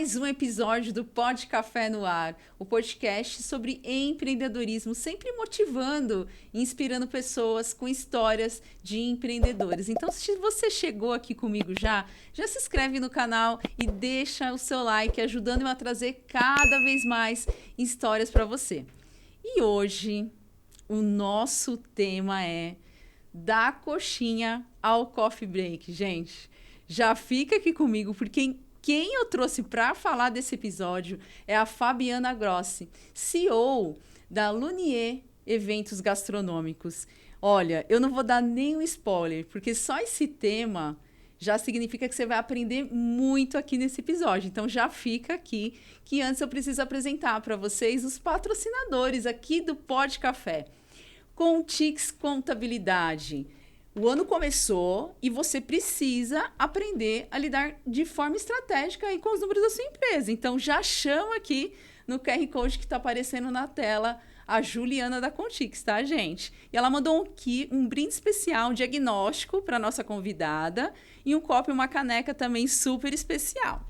mais um episódio do Pod Café no Ar, o podcast sobre empreendedorismo, sempre motivando e inspirando pessoas com histórias de empreendedores. Então, se você chegou aqui comigo já se inscreve no canal e deixa o seu like, ajudando-me a trazer cada vez mais histórias para você. E hoje, o nosso tema é da coxinha ao coffee break. Gente, já fica aqui comigo, porque quem eu trouxe para falar desse episódio é a Fabiana Grossi, CEO da Lunier Eventos Gastronômicos. Olha, eu não vou dar nenhum spoiler, porque só esse tema já significa que você vai aprender muito aqui nesse episódio. Então, já fica aqui que antes eu preciso apresentar para vocês os patrocinadores aqui do Pod Café. Contix Contabilidade. O ano começou e você precisa aprender a lidar de forma estratégica aí com os números da sua empresa. Então, já chama aqui no QR Code que está aparecendo na tela a Juliana da Contix, tá, gente? E ela mandou um brinde especial, um diagnóstico para nossa convidada e um copo e uma caneca também super especial.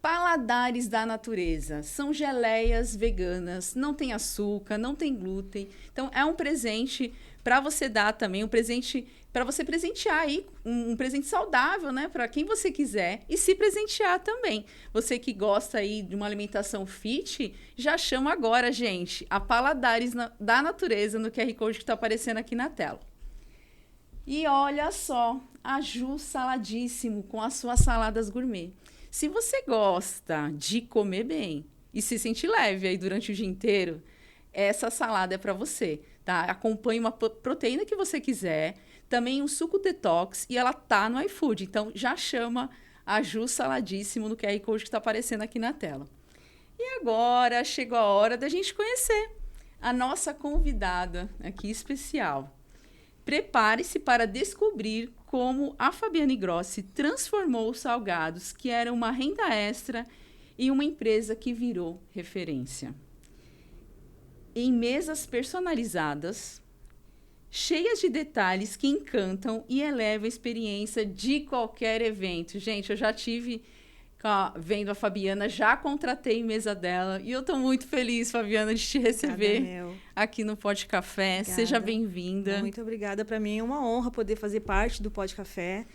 Paladares da Natureza. São geleias veganas, não tem açúcar, não tem glúten. Então, é um presente para você dar também, um presente para você presentear aí, um presente saudável, né? Para quem você quiser e se presentear também. Você que gosta aí de uma alimentação fit, já chama agora, gente, a Paladares da Natureza no QR Code que está aparecendo aqui na tela. E olha só, a Ju Saladíssimo com as suas saladas gourmet. Se você gosta de comer bem e se sentir leve aí durante o dia inteiro, essa salada é para você, tá? Acompanhe uma proteína que você quiser, também um suco detox e ela tá no iFood. Então, já chama a Ju Saladíssimo no QR Code que está aparecendo aqui na tela. E agora chegou a hora da gente conhecer a nossa convidada aqui especial. Prepare-se para descobrir como a Fabiana Grossi transformou os salgados, que eram uma renda extra, em uma empresa que virou referência. Em mesas personalizadas, cheias de detalhes que encantam e elevam a experiência de qualquer evento. Gente, eu já tive vendo a Fabiana, já contratei mesa dela e eu estou muito feliz, Fabiana, de te receber aqui no Pod Café. Obrigada. Seja bem-vinda. Muito obrigada. Para mim é uma honra poder fazer parte do Pod Café,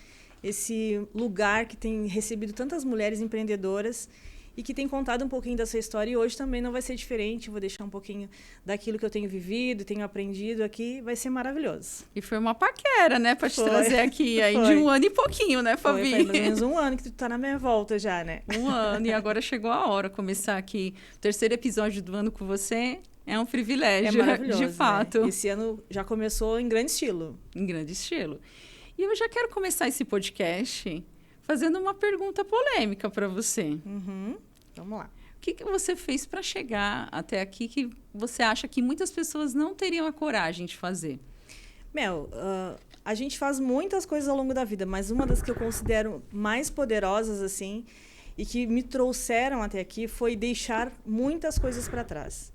esse lugar que tem recebido tantas mulheres empreendedoras e que tem contado um pouquinho da sua história, e hoje também não vai ser diferente. Vou deixar um pouquinho daquilo que eu tenho vivido, tenho aprendido aqui, vai ser maravilhoso. E foi uma paquera, né, para te trazer aqui aí de 1 ano e pouquinho, né, Fabi? Foi mais ou menos 1 ano que tu tá na minha volta já, né? 1 ano, e agora chegou a hora de começar aqui o 3º episódio do ano com você. É um privilégio, é maravilhoso, de fato. Né? Esse ano já começou em grande estilo. Em grande estilo. E eu já quero começar esse podcast fazendo uma pergunta polêmica para você. Vamos lá. O que você fez para chegar até aqui que você acha que muitas pessoas não teriam a coragem de fazer? A gente faz muitas coisas ao longo da vida, mas uma das que eu considero mais poderosas, assim, e que me trouxeram até aqui foi deixar muitas coisas para trás.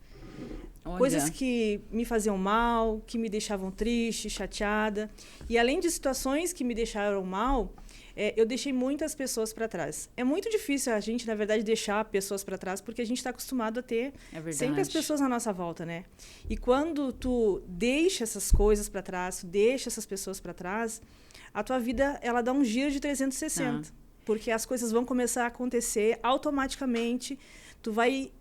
Olha. Coisas que me faziam mal, que me deixavam triste, chateada. E além de situações que me deixaram mal, eu deixei muitas pessoas para trás. É muito difícil a gente, na verdade, deixar pessoas para trás, porque a gente está acostumado a ter sempre as pessoas à nossa volta, né? E quando tu deixa essas coisas para trás, tu deixa essas pessoas para trás, a tua vida ela dá um giro de 360. Porque as coisas vão começar a acontecer automaticamente, tu vai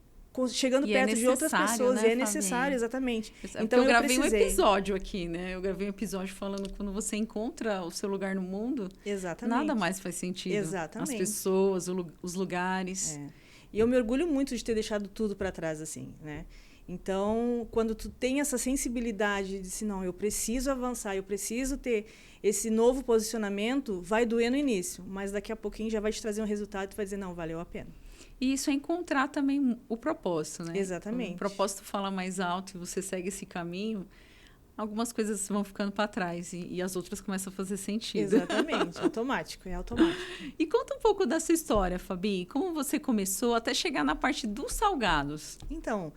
chegando perto de outras pessoas, né, e é necessário, exatamente. Então, eu gravei um episódio aqui, né? Eu gravei um episódio falando quando você encontra o seu lugar no mundo, nada mais faz sentido. Exatamente. As pessoas, os lugares. E eu me orgulho muito de ter deixado tudo para trás, assim, né? Então, quando tu tem essa sensibilidade de dizer, não, eu preciso avançar, eu preciso ter esse novo posicionamento, vai doer no início, mas daqui a pouquinho já vai te trazer um resultado e tu vai dizer, não, valeu a pena. E isso é encontrar também o propósito, né? Exatamente. O propósito fala mais alto e você segue esse caminho, algumas coisas vão ficando para trás e as outras começam a fazer sentido. Exatamente, automático, é automático. E conta um pouco da sua história, Fabi. Como você começou até chegar na parte dos salgados? Então,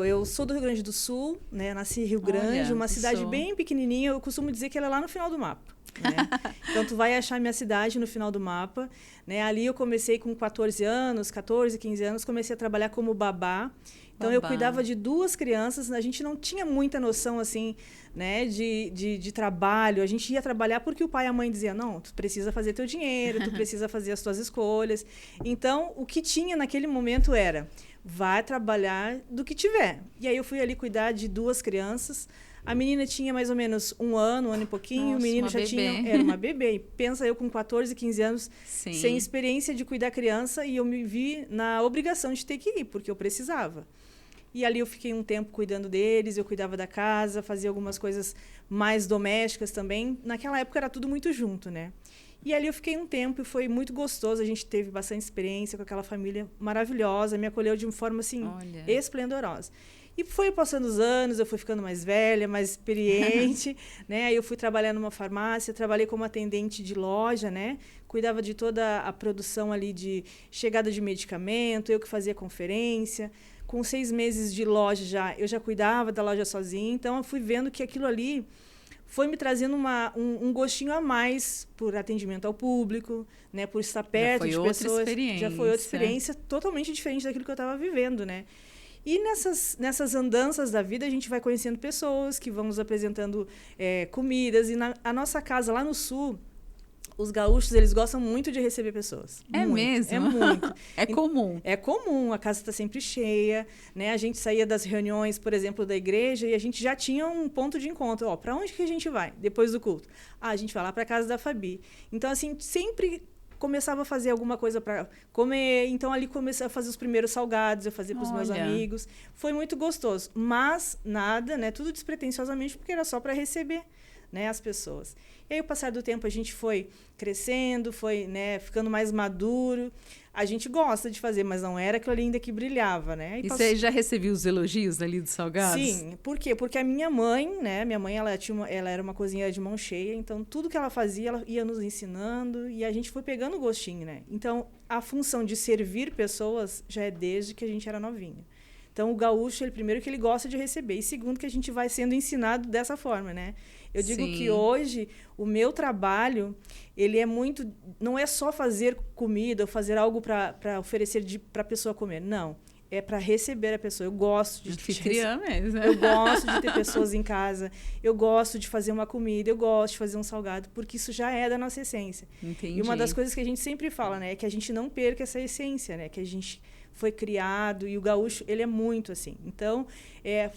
eu sou do Rio Grande do Sul, né? Nasci em Rio Grande, uma cidade bem pequenininha. Eu costumo dizer que ela é lá no final do mapa. né? Então, tu vai achar minha cidade no final do mapa, né? Ali eu comecei com 14 anos, 14, 15 anos, comecei a trabalhar como babá. Então, eu cuidava de 2 crianças, a gente não tinha muita noção, assim, né, de trabalho. A gente ia trabalhar porque o pai e a mãe diziam, não, tu precisa fazer teu dinheiro, tu precisa fazer as tuas escolhas. Então, o que tinha naquele momento era, vai trabalhar do que tiver. E aí, eu fui ali cuidar de 2 crianças. A menina tinha mais ou menos 1 ano e pouquinho. Nossa, o menino já tinha... Era uma bebê. E pensa eu com 14, 15 anos, Sim. sem experiência de cuidar criança, e eu me vi na obrigação de ter que ir, porque eu precisava. E ali eu fiquei um tempo cuidando deles, eu cuidava da casa, fazia algumas coisas mais domésticas também. Naquela época era tudo muito junto, né? E ali eu fiquei um tempo e foi muito gostoso. A gente teve bastante experiência com aquela família maravilhosa, me acolheu de uma forma, assim, esplendorosa. E foi passando os anos, eu fui ficando mais velha, mais experiente, né? Aí eu fui trabalhar numa farmácia, trabalhei como atendente de loja, né? Cuidava de toda a produção ali de chegada de medicamento, eu que fazia conferência. Com 6 meses de loja eu já cuidava da loja sozinha. Então, eu fui vendo que aquilo ali foi me trazendo um gostinho a mais por atendimento ao público, né? Por estar perto de pessoas. Já foi outra experiência totalmente diferente daquilo que eu estava vivendo, né? E nessas andanças da vida, a gente vai conhecendo pessoas que vão nos apresentando comidas. E a nossa casa lá no Sul, os gaúchos, eles gostam muito de receber pessoas. É muito, mesmo? É muito. É comum. É comum, a casa está sempre cheia, né? A gente saía das reuniões, por exemplo, da igreja, e a gente já tinha um ponto de encontro. Ó, para onde que a gente vai depois do culto? Ah, a gente vai lá para a casa da Fabi. Então, assim, sempre começava a fazer alguma coisa para comer. Então, ali comecei a fazer os primeiros salgados, eu fazia para os meus amigos. Foi muito gostoso. Mas nada, né? Tudo despretensiosamente, porque era só para receber, né, as pessoas. E aí, o passar do tempo, a gente foi crescendo, foi, né, ficando mais maduro. A gente gosta de fazer, mas não era aquilo ali ainda que brilhava, né? E você já recebeu os elogios ali dos salgados? Sim. Por quê? Porque a minha mãe, né? Minha mãe, ela era uma cozinheira de mão cheia, então tudo que ela fazia, ela ia nos ensinando e a gente foi pegando gostinho, né? Então, a função de servir pessoas já é desde que a gente era novinha. Então, o gaúcho, primeiro que ele gosta de receber, e segundo que a gente vai sendo ensinado dessa forma, né? Eu digo que hoje o meu trabalho, ele é muito... Não é só fazer comida ou fazer algo para oferecer para a pessoa comer. Não. É para receber a pessoa. Eu gosto de... Anfitriã mesmo. Eu gosto de ter pessoas em casa. Eu gosto de fazer uma comida. Eu gosto de fazer um salgado. Porque isso já é da nossa essência. Entendi. E uma das coisas que a gente sempre fala, né? É que a gente não perca essa essência, né? Que a gente... foi criado, e o gaúcho, ele é muito assim. Então,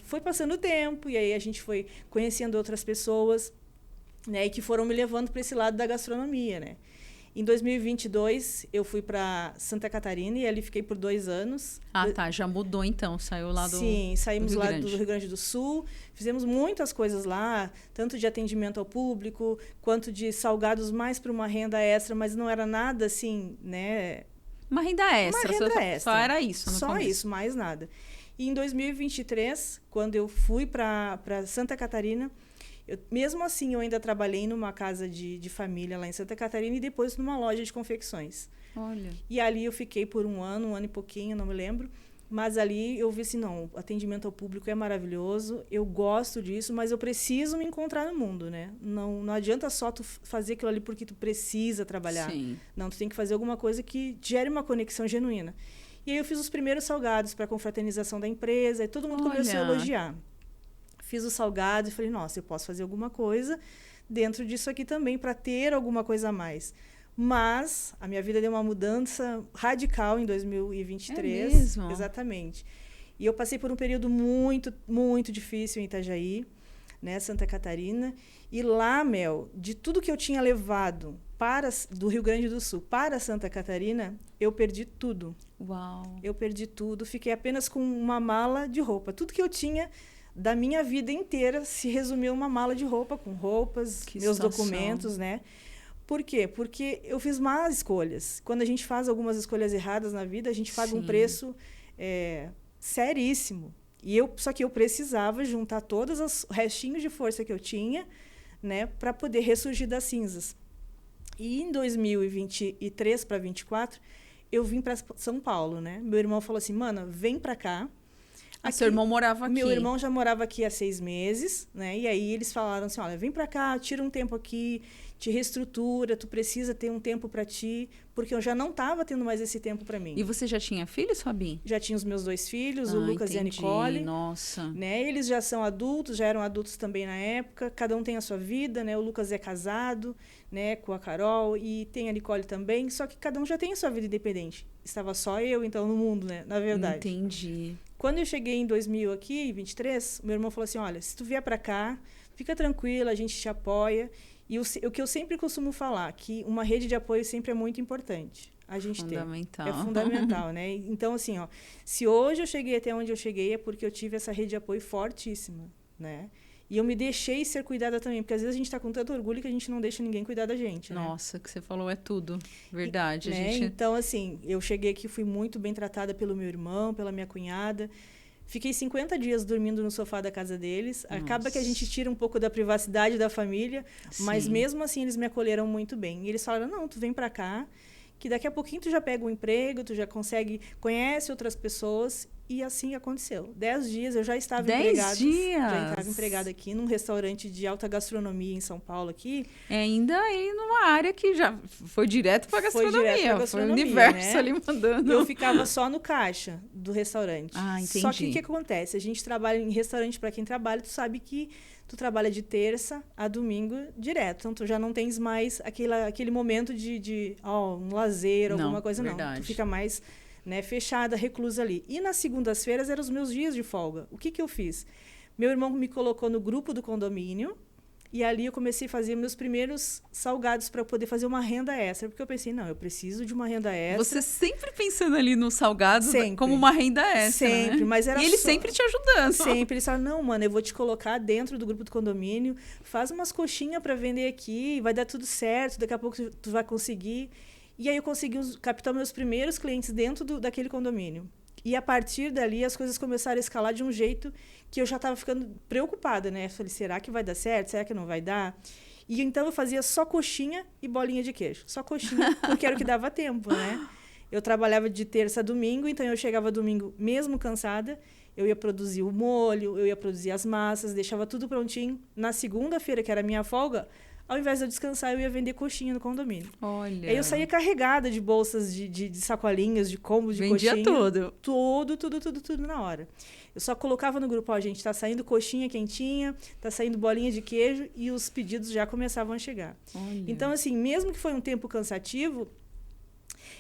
foi passando o tempo, e aí a gente foi conhecendo outras pessoas, né, e que foram me levando para esse lado da gastronomia, né. Em 2022, eu fui para Santa Catarina, e ali fiquei por 2 anos. Ah, tá, já mudou então, saiu lá do Sim, saímos lá do Rio Grande do Sul, fizemos muitas coisas lá, tanto de atendimento ao público, quanto de salgados mais para uma renda extra, mas não era nada assim, né... Uma renda extra. Só era isso no Só começo. Isso, mais nada. E em 2023, quando eu fui para Santa Catarina, mesmo assim eu ainda trabalhei numa casa de família lá em Santa Catarina e depois numa loja de confecções. Olha. E ali eu fiquei por um ano e pouquinho, não me lembro. Mas ali eu vi assim, não, o atendimento ao público é maravilhoso, eu gosto disso, mas eu preciso me encontrar no mundo, né? Não adianta só tu fazer aquilo ali porque tu precisa trabalhar. Sim. Não, tu tem que fazer alguma coisa que gere uma conexão genuína. E aí eu fiz os primeiros salgados para a confraternização da empresa, e todo mundo começou a elogiar. Fiz os salgados e falei, nossa, eu posso fazer alguma coisa dentro disso aqui também, para ter alguma coisa a mais. Mas a minha vida deu uma mudança radical em 2023. É mesmo? Exatamente. E eu passei por um período muito, muito difícil em Itajaí, né, Santa Catarina. E lá, Mel, de tudo que eu tinha levado do Rio Grande do Sul para Santa Catarina, eu perdi tudo. Uau! Eu perdi tudo. Fiquei apenas com uma mala de roupa. Tudo que eu tinha da minha vida inteira se resumiu em uma mala de roupa, com roupas, meus documentos, né? Por quê? Porque eu fiz más escolhas. Quando a gente faz algumas escolhas erradas na vida, a gente paga um preço seríssimo. Só que eu precisava juntar todos os restinhos de força que eu tinha, né, para poder ressurgir das cinzas. E em 2023 para 2024, eu vim para São Paulo, né? Meu irmão falou assim, mana, vem para cá. Seu irmão morava aqui. Meu irmão já morava aqui há 6 meses, né? E aí eles falaram assim, olha, vem pra cá, tira um tempo aqui, te reestrutura, tu precisa ter um tempo pra ti, porque eu já não tava tendo mais esse tempo pra mim. E você já tinha filhos, Fabi? Já tinha os meus 2 filhos, o Lucas e a Nicole. Nossa. Né? Eles já são adultos, já eram adultos também na época, cada um tem a sua vida, né? O Lucas é casado, né, com a Carol, e tem a Nicole também, só que cada um já tem a sua vida independente. Estava só eu, então, no mundo, né? Na verdade. Entendi. Quando eu cheguei em 2023, meu irmão falou assim, olha, se tu vier para cá, fica tranquila, a gente te apoia. E o que eu sempre costumo falar, que uma rede de apoio sempre é muito importante. A gente fundamental. É fundamental, né? Então, assim, ó, se hoje eu cheguei até onde eu cheguei, é porque eu tive essa rede de apoio fortíssima, né? E eu me deixei ser cuidada também, porque às vezes a gente está com tanto orgulho que a gente não deixa ninguém cuidar da gente, né? Nossa, o que você falou é tudo. Verdade. Né? Então, assim, eu cheguei aqui, fui muito bem tratada pelo meu irmão, pela minha cunhada. Fiquei 50 dias dormindo no sofá da casa deles. Nossa. Acaba que a gente tira um pouco da privacidade da família, sim, mas mesmo assim eles me acolheram muito bem. E eles falaram, não, tu vem pra cá, que daqui a pouquinho tu já pega um emprego, tu já conhece outras pessoas. E assim aconteceu. 10 dias eu já estava empregada. 10 dias? Já estava empregada aqui num restaurante de alta gastronomia em São Paulo aqui. Ainda aí numa área que já foi direto para gastronomia. Foi o universo, né? Ali mandando. Eu ficava só no caixa do restaurante. Ah, entendi. Só que o que acontece? A gente trabalha em restaurante, para quem trabalha, tu sabe que tu trabalha de terça a domingo direto. Então, tu já não tens mais aquele momento de um lazer, alguma coisa, verdade. Não. Tu fica mais... né, fechada, reclusa ali. E nas segundas-feiras eram os meus dias de folga. O que eu fiz? Meu irmão me colocou no grupo do condomínio e ali eu comecei a fazer meus primeiros salgados para poder fazer uma renda extra. Porque eu pensei, não, eu preciso de uma renda extra. Você sempre pensando ali no salgado sempre, como uma renda extra, sempre, né? Mas era e ele sempre te ajudando. Sempre. Eles falaram, não, mano, eu vou te colocar dentro do grupo do condomínio, faz umas coxinhas para vender aqui, vai dar tudo certo, daqui a pouco tu vai conseguir... E aí eu consegui captar meus primeiros clientes dentro daquele condomínio. E a partir dali as coisas começaram a escalar de um jeito que eu já estava ficando preocupada, né? Eu falei, será que vai dar certo? Será que não vai dar? E então eu fazia só coxinha e bolinha de queijo. Só coxinha, porque era o que dava tempo, né? Eu trabalhava de terça a domingo, então eu chegava domingo mesmo cansada, eu ia produzir o molho, eu ia produzir as massas, deixava tudo prontinho. Na segunda-feira, que era a minha folga, ao invés de eu descansar, eu ia vender coxinha no condomínio. Olha. Aí eu saía carregada de bolsas, de sacolinhas, de combos de coxinha. Vendia tudo. Tudo na hora. Eu só colocava no grupo, ó, gente, tá saindo coxinha quentinha, tá saindo bolinha de queijo, e os pedidos já começavam a chegar. Olha. Então, assim, mesmo que foi um tempo cansativo,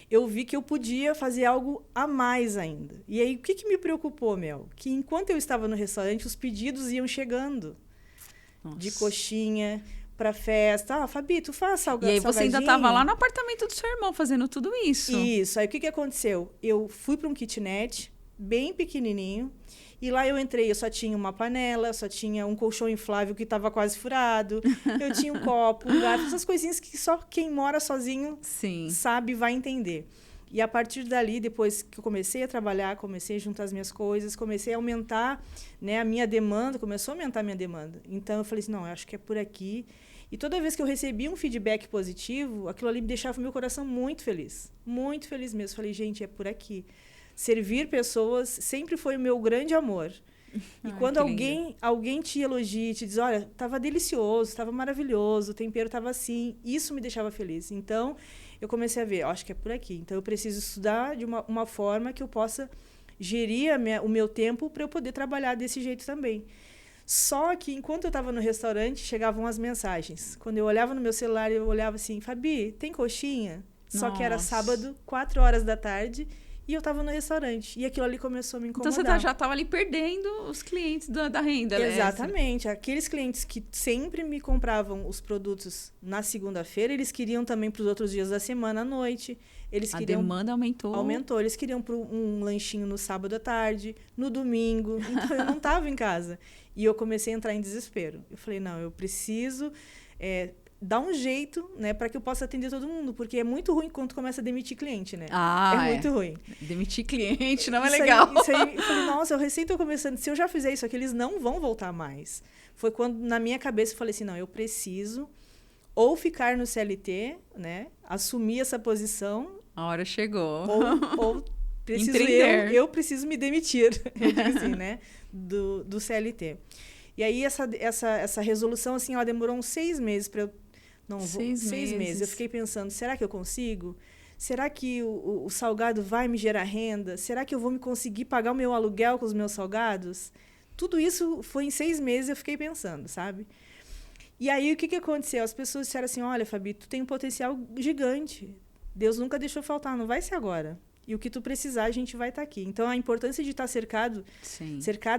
eu vi que eu podia fazer algo a mais ainda. E aí, o que me preocupou, Mel? Que enquanto eu estava no restaurante, os pedidos iam chegando. Nossa. De coxinha... para festa. Ah, Fabi, tu faz salgadinho. E aí você ainda estava lá no apartamento do seu irmão fazendo tudo isso. Isso. Aí o que aconteceu? Eu fui para um kitnet bem pequenininho e lá eu entrei, eu só tinha uma panela, só tinha um colchão inflável que estava quase furado, eu tinha um copo, um garfo, essas coisinhas que só quem mora sozinho Sim. sabe, vai entender. E a partir dali, depois que eu comecei a trabalhar, comecei a juntar as minhas coisas, comecei a aumentar, né, a minha demanda, começou a aumentar a minha demanda. Então eu falei assim, não, eu acho que é por aqui. E toda vez que eu recebia um feedback positivo, aquilo ali me deixava o meu coração muito feliz mesmo. Falei, gente, é por aqui. Servir pessoas sempre foi o meu grande amor. E quando alguém te elogia, te diz, olha, estava delicioso, estava maravilhoso, o tempero estava assim, isso me deixava feliz. Então, eu comecei a ver, acho que é por aqui. Então, eu preciso estudar de uma forma que eu possa gerir o meu tempo para eu poder trabalhar desse jeito também. Só que, enquanto eu estava no restaurante, chegavam as mensagens. Quando eu olhava no meu celular, eu olhava assim, Fabi, tem coxinha? Só que era sábado, 4 horas da tarde, e eu estava no restaurante. E aquilo ali começou a me incomodar. Então, você já estava ali perdendo os clientes da renda, né? Exatamente. Aqueles clientes que sempre me compravam os produtos na segunda-feira, eles queriam também para os outros dias da semana à noite. A demanda aumentou. Aumentou. Eles queriam um lanchinho no sábado à tarde, no domingo. Então, eu não estava em casa. E eu comecei a entrar em desespero. Eu falei, não, eu preciso dar um jeito, né, para que eu possa atender todo mundo. Porque é muito ruim quando começa a demitir cliente, né? Muito ruim. Demitir cliente não é legal. Isso aí, eu falei, nossa, eu recém estou começando. Se eu já fizer isso aqui, eles não vão voltar mais. Foi quando, na minha cabeça, eu falei assim, não, eu preciso ou ficar no CLT, né, assumir essa posição. A hora chegou. Ou eu preciso me demitir, eu digo assim, né? Do CLT. E aí, essa resolução, assim, ela demorou uns 6 meses para eu... Não, 6 meses. Eu fiquei pensando, será que eu consigo? Será que o salgado vai me gerar renda? Será que eu vou me conseguir pagar o meu aluguel com os meus salgados? Tudo isso foi em 6 meses, eu fiquei pensando, sabe? E aí, o que aconteceu? As pessoas disseram assim, olha, Fabi, tu tem um potencial gigante. Deus nunca deixou faltar, não vai ser agora. E o que tu precisar, a gente vai estar aqui. Então, a importância de estar cercado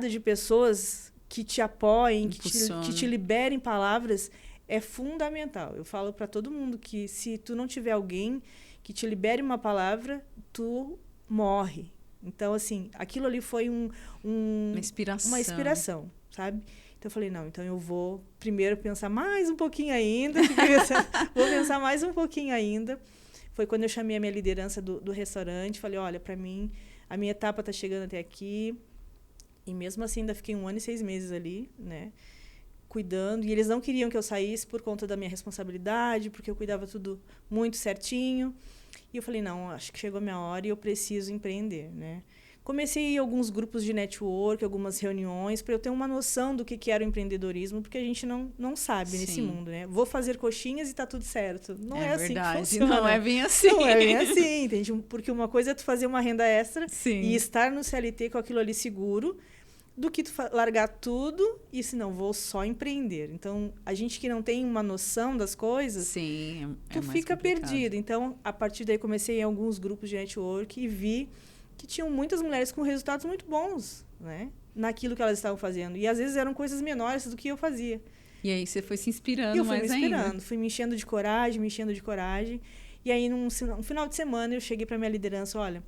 de pessoas que te apoiem, que te liberem palavras, é fundamental. Eu falo para todo mundo que se tu não tiver alguém que te libere uma palavra, tu morre. Então, assim, aquilo ali foi uma inspiração, sabe? Então, eu falei, não, então eu vou primeiro pensar mais um pouquinho ainda. Vou pensar mais um pouquinho ainda. Foi quando eu chamei a minha liderança do restaurante. Falei, olha, para mim, a minha etapa está chegando até aqui. E mesmo assim, ainda fiquei 1 ano e 6 meses ali, né? Cuidando. E eles não queriam que eu saísse por conta da minha responsabilidade, porque eu cuidava tudo muito certinho. E eu falei, não, acho que chegou a minha hora e eu preciso empreender, né? Comecei a ir a alguns grupos de network, algumas reuniões, para eu ter uma noção do que era o empreendedorismo, porque a gente não sabe nesse mundo, né? Vou fazer coxinhas e está tudo certo. Não é assim que funciona. Não é bem assim. Não é bem assim, entende? Porque uma coisa é tu fazer uma renda extra e estar no CLT com aquilo ali seguro, do que tu largar tudo e se não, vou só empreender. Então, a gente que não tem uma noção das coisas, tu fica perdido. Então, a partir daí, comecei em alguns grupos de network e vi que tinham muitas mulheres com resultados muito bons, né? Naquilo que elas estavam fazendo. E, às vezes, eram coisas menores do que eu fazia. E aí, você foi se inspirando eu fui mais me inspirando, ainda. fui me enchendo de coragem. E aí, num final de semana, eu cheguei para minha liderança, olha,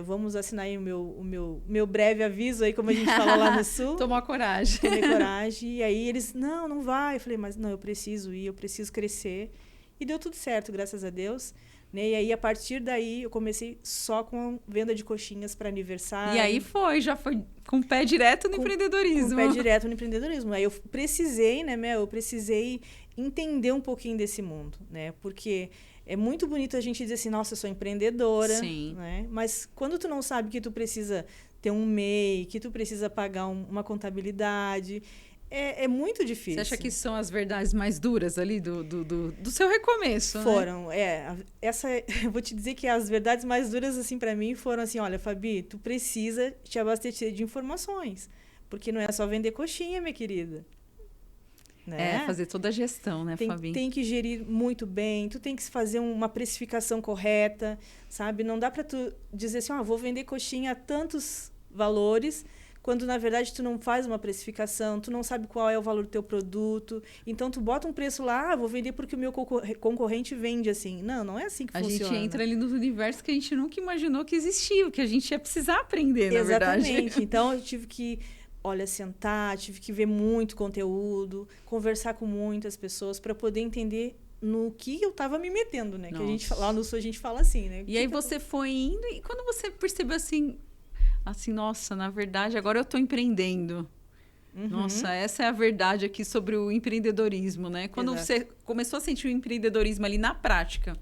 vamos assinar aí o meu breve aviso, aí, como a gente fala lá no Sul. Tomou coragem. Tomei coragem. E aí, eles, não vai. Eu falei, mas não, eu preciso ir, eu preciso crescer. E deu tudo certo, graças a Deus. Né? E aí, a partir daí, eu comecei só com venda de coxinhas para aniversário. E aí já foi com o pé direto no empreendedorismo. Com o pé direto no empreendedorismo. Aí eu precisei, né, eu precisei entender um pouquinho desse mundo, né? Porque é muito bonito a gente dizer assim, nossa, eu sou empreendedora, né? Mas quando tu não sabe que tu precisa ter um MEI, que tu precisa pagar uma contabilidade, é muito difícil. Você acha que são as verdades mais duras ali do seu recomeço, Foram, né? Eu vou te dizer que as verdades mais duras, assim, para mim, foram assim, olha, Fabi, tu precisa te abastecer de informações, porque não é só vender coxinha, minha querida. Né? Fazer toda a gestão, né, Fabi? Tem que gerir muito bem, tu tem que fazer uma precificação correta, sabe? Não dá para tu dizer assim, vou vender coxinha a tantos valores, quando, na verdade, tu não faz uma precificação, tu não sabe qual é o valor do teu produto. Então, tu bota um preço lá, vou vender porque o meu concorrente vende assim. Não é assim que funciona. A gente entra ali no universo que a gente nunca imaginou que existia, que a gente ia precisar aprender, na verdade. Exatamente. Então, eu tive que... sentar, tive que ver muito conteúdo, conversar com muitas pessoas para poder entender no que eu estava me metendo, né? Nossa. Que lá no Sul a gente fala assim, né? E aí você foi indo e quando você percebeu assim, nossa, na verdade agora eu estou empreendendo. Nossa, essa é a verdade aqui sobre o empreendedorismo, né? Quando você começou a sentir o empreendedorismo ali na prática?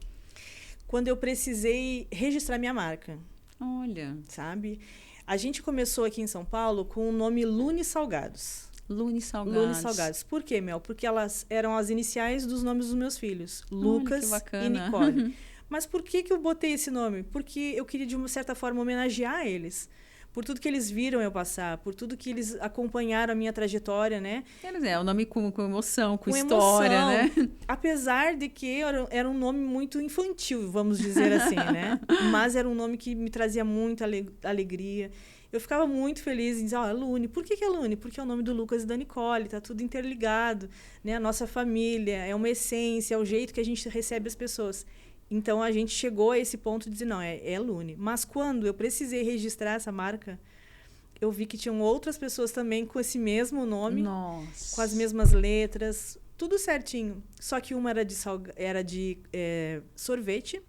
Quando eu precisei registrar minha marca. Olha. Sabe? A gente começou aqui em São Paulo com o nome Lune Salgados. Lune Salgados. Lune Salgados. Por quê, Mel? Porque elas eram as iniciais dos nomes dos meus filhos. Lucas e Nicole. Mas por que eu botei esse nome? Porque eu queria, de uma certa forma, homenagear eles. Por tudo que eles viram eu passar, por tudo que eles acompanharam a minha trajetória, né? É o nome com emoção, com história, emoção, né? Apesar de que era um nome muito infantil, vamos dizer assim, né? Mas era um nome que me trazia muita alegria. Eu ficava muito feliz em dizer, Lune. Por que é Lune? Porque é o nome do Lucas e da Nicole, tá tudo interligado, né? A nossa família, é uma essência, é o jeito que a gente recebe as pessoas. Então, a gente chegou a esse ponto de dizer, não, é Lune. Mas quando eu precisei registrar essa marca, eu vi que tinham outras pessoas também com esse mesmo nome, com as mesmas letras, tudo certinho. Só que uma era de sorvete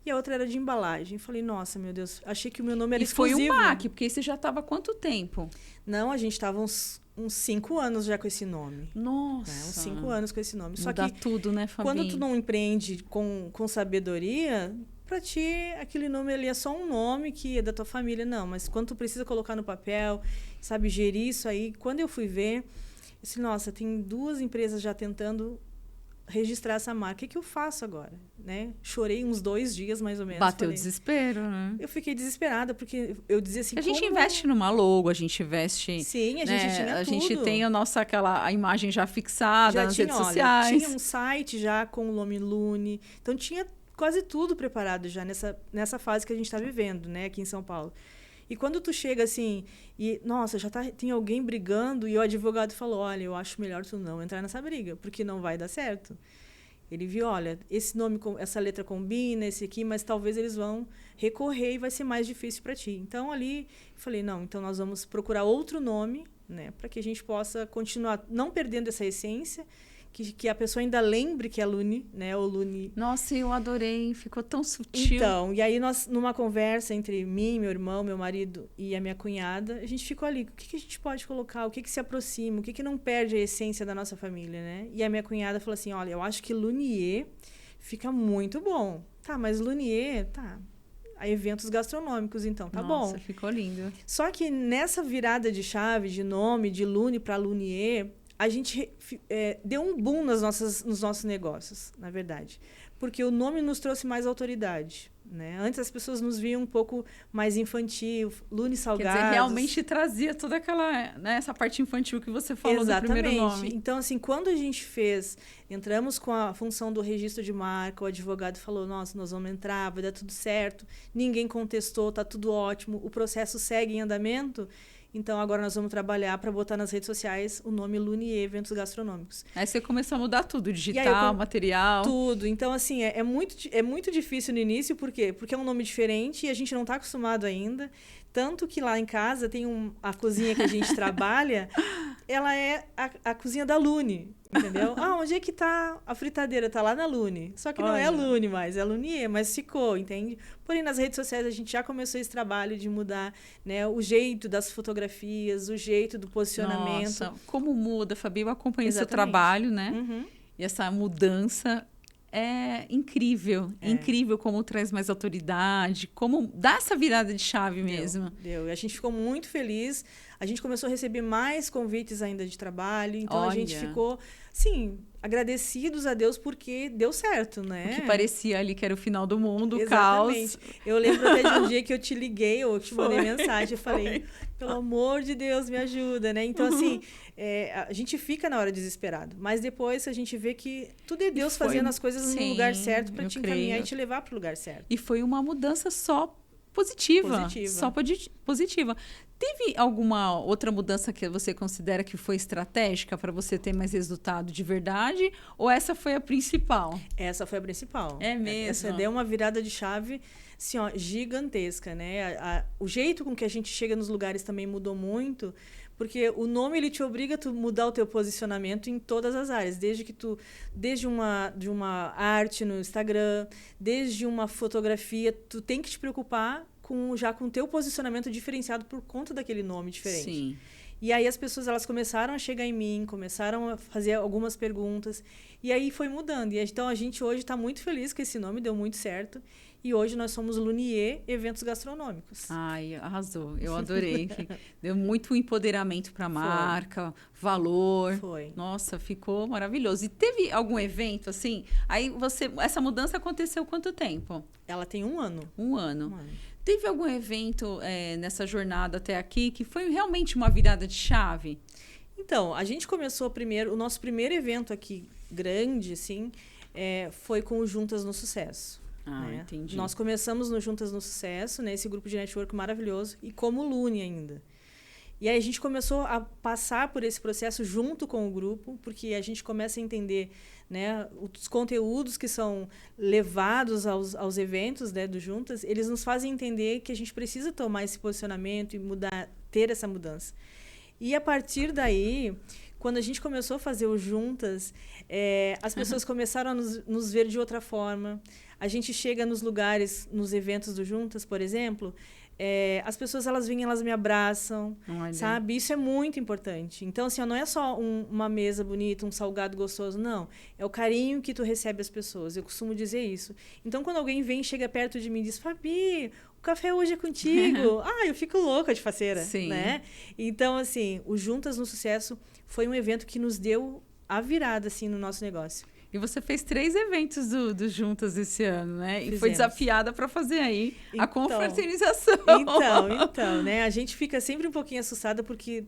e a outra era de embalagem. Falei, nossa, meu Deus, achei que o meu nome era exclusivo. E foi um baque, porque você já estava há quanto tempo? Não, a gente estava uns 5 anos já com esse nome. Nossa! Uns 5 anos com esse nome. Muda Só que tudo, né, Fabi? quando tu não empreende com sabedoria, Para ti, aquele nome ali é só um nome que é da tua família. Não, mas quando tu precisa colocar no papel, sabe, gerir isso aí. Quando eu fui ver, eu disse, nossa, tem 2 empresas já tentando registrar essa marca. O que, que eu faço agora? Né? Chorei uns 2 dias, mais ou menos. Bateu o desespero, né? Eu fiquei desesperada, porque eu dizia assim... A gente investe numa logo, a gente investe... Sim, a gente tinha a tudo. gente tem a imagem já fixada nas redes sociais. Tinha um site já com o nome Lune. Então, tinha quase tudo preparado já nessa fase que a gente está vivendo, né? Aqui em São Paulo. E quando tu chega assim, e, nossa, tem alguém brigando, e o advogado falou, olha, eu acho melhor tu não entrar nessa briga, porque não vai dar certo. Ele viu, olha, esse nome, essa letra combina, esse aqui, mas talvez eles vão recorrer e vai ser mais difícil para ti. Então, ali, eu falei, não, então nós vamos procurar outro nome, né, para que a gente possa continuar não perdendo essa essência, que a pessoa ainda lembre que é Lune, né? O Lune. Nossa, eu adorei, ficou tão sutil. Então, e aí nós, numa conversa entre mim, meu irmão, meu marido e a minha cunhada, a gente ficou ali, o que a gente pode colocar, o que se aproxima, o que não perde a essência da nossa família, né? E a minha cunhada falou assim, olha, eu acho que Lunier fica muito bom. Tá, mas Lunier, tá... a eventos gastronômicos, então, tá bom. Nossa, ficou lindo. Só que nessa virada de chave, de nome, de Lune para Lunier, a gente deu um boom nos nossos negócios, na verdade. Porque o nome nos trouxe mais autoridade, né? Antes as pessoas nos viam um pouco mais infantil, Lune Salgados. Quer dizer, realmente trazia toda aquela, né, essa parte infantil que você falou. Exatamente. Do primeiro nome. Então, assim, quando a gente entramos com a função do registro de marca, o advogado falou, nossa, nós vamos entrar, vai dar tudo certo, ninguém contestou, tá tudo ótimo, o processo segue em andamento. Então, agora nós vamos trabalhar para botar nas redes sociais o nome Lunier Eventos Gastronômicos. Aí você começou a mudar tudo, digital, material. Tudo. Então, assim, é muito difícil no início, por quê? Porque é um nome diferente e a gente não está acostumado ainda. Tanto que lá em casa tem a cozinha que a gente trabalha, ela é a cozinha da Lune, entendeu? Onde é que tá a fritadeira? Tá lá na Lune. Só que não é Lune mais, é Lunier, mas ficou, entende? Porém, nas redes sociais a gente já começou esse trabalho de mudar, né, o jeito das fotografias, o jeito do posicionamento. Nossa, como muda, Fabi? Eu acompanho o seu trabalho, né? Uhum. E essa mudança... É incrível, incrível como traz mais autoridade, como dá essa virada de chave mesmo. Deu. E a gente ficou muito feliz, a gente começou a receber mais convites ainda de trabalho, então a gente ficou, sim, agradecidos a Deus porque deu certo, né? O que parecia ali que era o final do mundo, o caos. Eu lembro até de um dia que eu te liguei ou te mandei mensagem, eu falei, pelo amor de Deus, me ajuda, né? Então, assim, a gente fica na hora desesperado, mas depois a gente vê que tudo é Deus fazendo as coisas no lugar certo para te encaminhar e te levar para o lugar certo. E foi uma mudança só positiva. Só positiva. Teve alguma outra mudança que você considera que foi estratégica para você ter mais resultado de verdade? Ou essa foi a principal? Essa foi a principal. É mesmo? Essa deu uma virada de chave assim, gigantesca, né? O jeito com que a gente chega nos lugares também mudou muito, porque o nome ele te obriga a tu mudar o teu posicionamento em todas as áreas, desde uma arte no Instagram, desde uma fotografia, tu tem que te preocupar com o teu posicionamento diferenciado por conta daquele nome diferente. Sim. E aí as pessoas elas começaram a chegar em mim, começaram a fazer algumas perguntas, e aí foi mudando. E então a gente hoje está muito feliz que esse nome deu muito certo. E hoje nós somos Lunier Eventos Gastronômicos. Ai, arrasou. Eu adorei. Deu muito empoderamento para a marca, valor. Foi. Nossa, ficou maravilhoso. E teve algum evento assim? Aí essa mudança aconteceu quanto tempo? Ela tem 1 ano. 1 ano. Teve algum evento nessa jornada até aqui que foi realmente uma virada de chave? Então, a gente começou o nosso primeiro evento aqui grande, assim, foi com o Juntas no Sucesso. Entendi. Nós começamos no Juntas no Sucesso, né, esse grupo de network maravilhoso, e como Lune ainda. E aí a gente começou a passar por esse processo junto com o grupo, porque a gente começa a entender, né, os conteúdos que são levados aos eventos, né, do Juntas, eles nos fazem entender que a gente precisa tomar esse posicionamento e ter essa mudança. E a partir daí, quando a gente começou a fazer o Juntas, as pessoas começaram a nos ver de outra forma. A gente chega nos lugares, nos eventos do Juntas, por exemplo, As pessoas, elas vêm, elas me abraçam, Olha. sabe? Isso é muito importante. Então, assim, ó, não é só uma mesa bonita, um salgado gostoso, não. É o carinho que tu recebe as pessoas. Eu costumo dizer isso. Então, quando alguém vem, chega perto de mim e diz, Fabi, o café hoje é contigo. Eu fico louca de faceira, Sim. né? Então, assim, o Juntas no Sucesso foi um evento que nos deu a virada, assim, no nosso negócio. E você fez 3 eventos do Juntas esse ano, né? E Fizemos. foi desafiada para fazer aí a Então, confraternização. Então, né? A gente fica sempre um pouquinho assustada porque